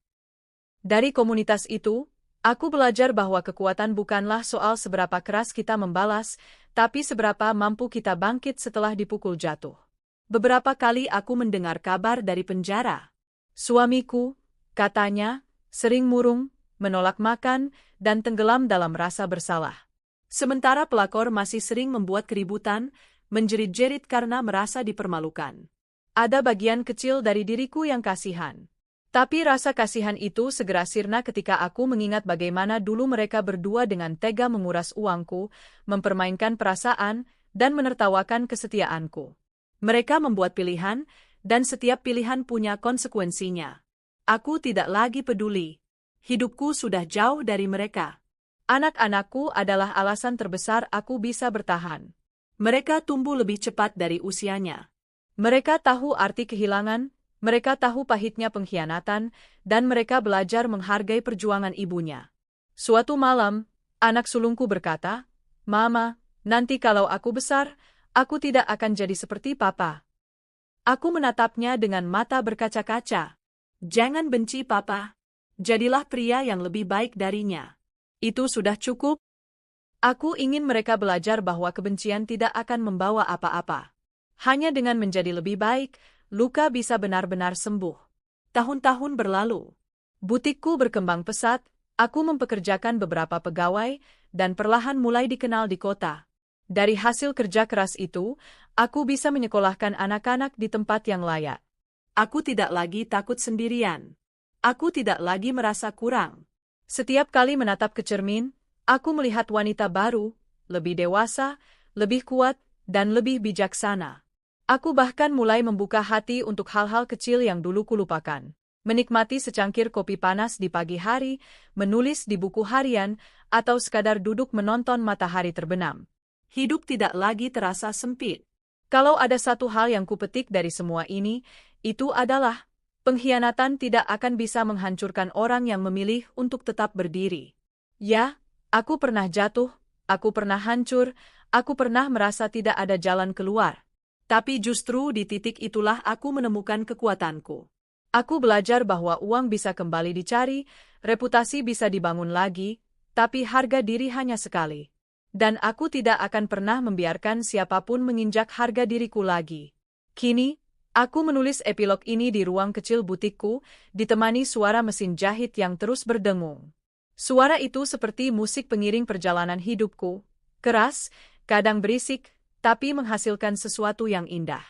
Dari komunitas itu, aku belajar bahwa kekuatan bukanlah soal seberapa keras kita membalas, tapi seberapa mampu kita bangkit setelah dipukul jatuh. Beberapa kali aku mendengar kabar dari penjara. Suamiku, katanya, sering murung, menolak makan, dan tenggelam dalam rasa bersalah. Sementara pelakor masih sering membuat keributan, menjerit-jerit karena merasa dipermalukan. Ada bagian kecil dari diriku yang kasihan. Tapi rasa kasihan itu segera sirna ketika aku mengingat bagaimana dulu mereka berdua dengan tega menguras uangku, mempermainkan perasaan, dan menertawakan kesetiaanku. Mereka membuat pilihan, dan setiap pilihan punya konsekuensinya. Aku tidak lagi peduli. Hidupku sudah jauh dari mereka. Anak-anakku adalah alasan terbesar aku bisa bertahan. Mereka tumbuh lebih cepat dari usianya. Mereka tahu arti kehilangan, mereka tahu pahitnya pengkhianatan, dan mereka belajar menghargai perjuangan ibunya. Suatu malam, anak sulungku berkata, "Mama, nanti kalau aku besar, aku tidak akan jadi seperti Papa." Aku menatapnya dengan mata berkaca-kaca. "Jangan benci Papa. Jadilah pria yang lebih baik darinya. Itu sudah cukup." Aku ingin mereka belajar bahwa kebencian tidak akan membawa apa-apa. Hanya dengan menjadi lebih baik, luka bisa benar-benar sembuh. Tahun-tahun berlalu. Butikku berkembang pesat, aku mempekerjakan beberapa pegawai, dan perlahan mulai dikenal di kota. Dari hasil kerja keras itu, aku bisa menyekolahkan anak-anak di tempat yang layak. Aku tidak lagi takut sendirian. Aku tidak lagi merasa kurang. Setiap kali menatap ke cermin, aku melihat wanita baru, lebih dewasa, lebih kuat, dan lebih bijaksana. Aku bahkan mulai membuka hati untuk hal-hal kecil yang dulu kulupakan. Menikmati secangkir kopi panas di pagi hari, menulis di buku harian, atau sekadar duduk menonton matahari terbenam. Hidup tidak lagi terasa sempit. Kalau ada satu hal yang kupetik dari semua ini, itu adalah Pengkhianatan tidak akan bisa menghancurkan orang yang memilih untuk tetap berdiri. Ya, aku pernah jatuh, aku pernah hancur, aku pernah merasa tidak ada jalan keluar. Tapi justru di titik itulah aku menemukan kekuatanku. Aku belajar bahwa uang bisa kembali dicari, reputasi bisa dibangun lagi, tapi harga diri hanya sekali. Dan aku tidak akan pernah membiarkan siapapun menginjak harga diriku lagi. Kini, aku menulis epilog ini di ruang kecil butikku, ditemani suara mesin jahit yang terus berdengung. Suara itu seperti musik pengiring perjalanan hidupku, keras, kadang berisik, tapi menghasilkan sesuatu yang indah.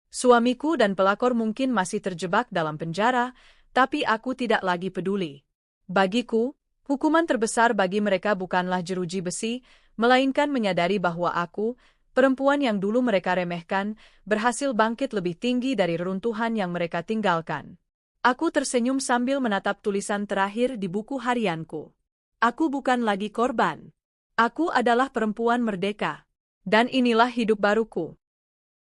Suamiku dan pelakor mungkin masih terjebak dalam penjara, tapi aku tidak lagi peduli. Bagiku, hukuman terbesar bagi mereka bukanlah jeruji besi, melainkan menyadari bahwa aku, perempuan yang dulu mereka remehkan, berhasil bangkit lebih tinggi dari reruntuhan yang mereka tinggalkan. Aku tersenyum sambil menatap tulisan terakhir di buku harianku. Aku bukan lagi korban. Aku adalah perempuan merdeka. Dan inilah hidup baruku.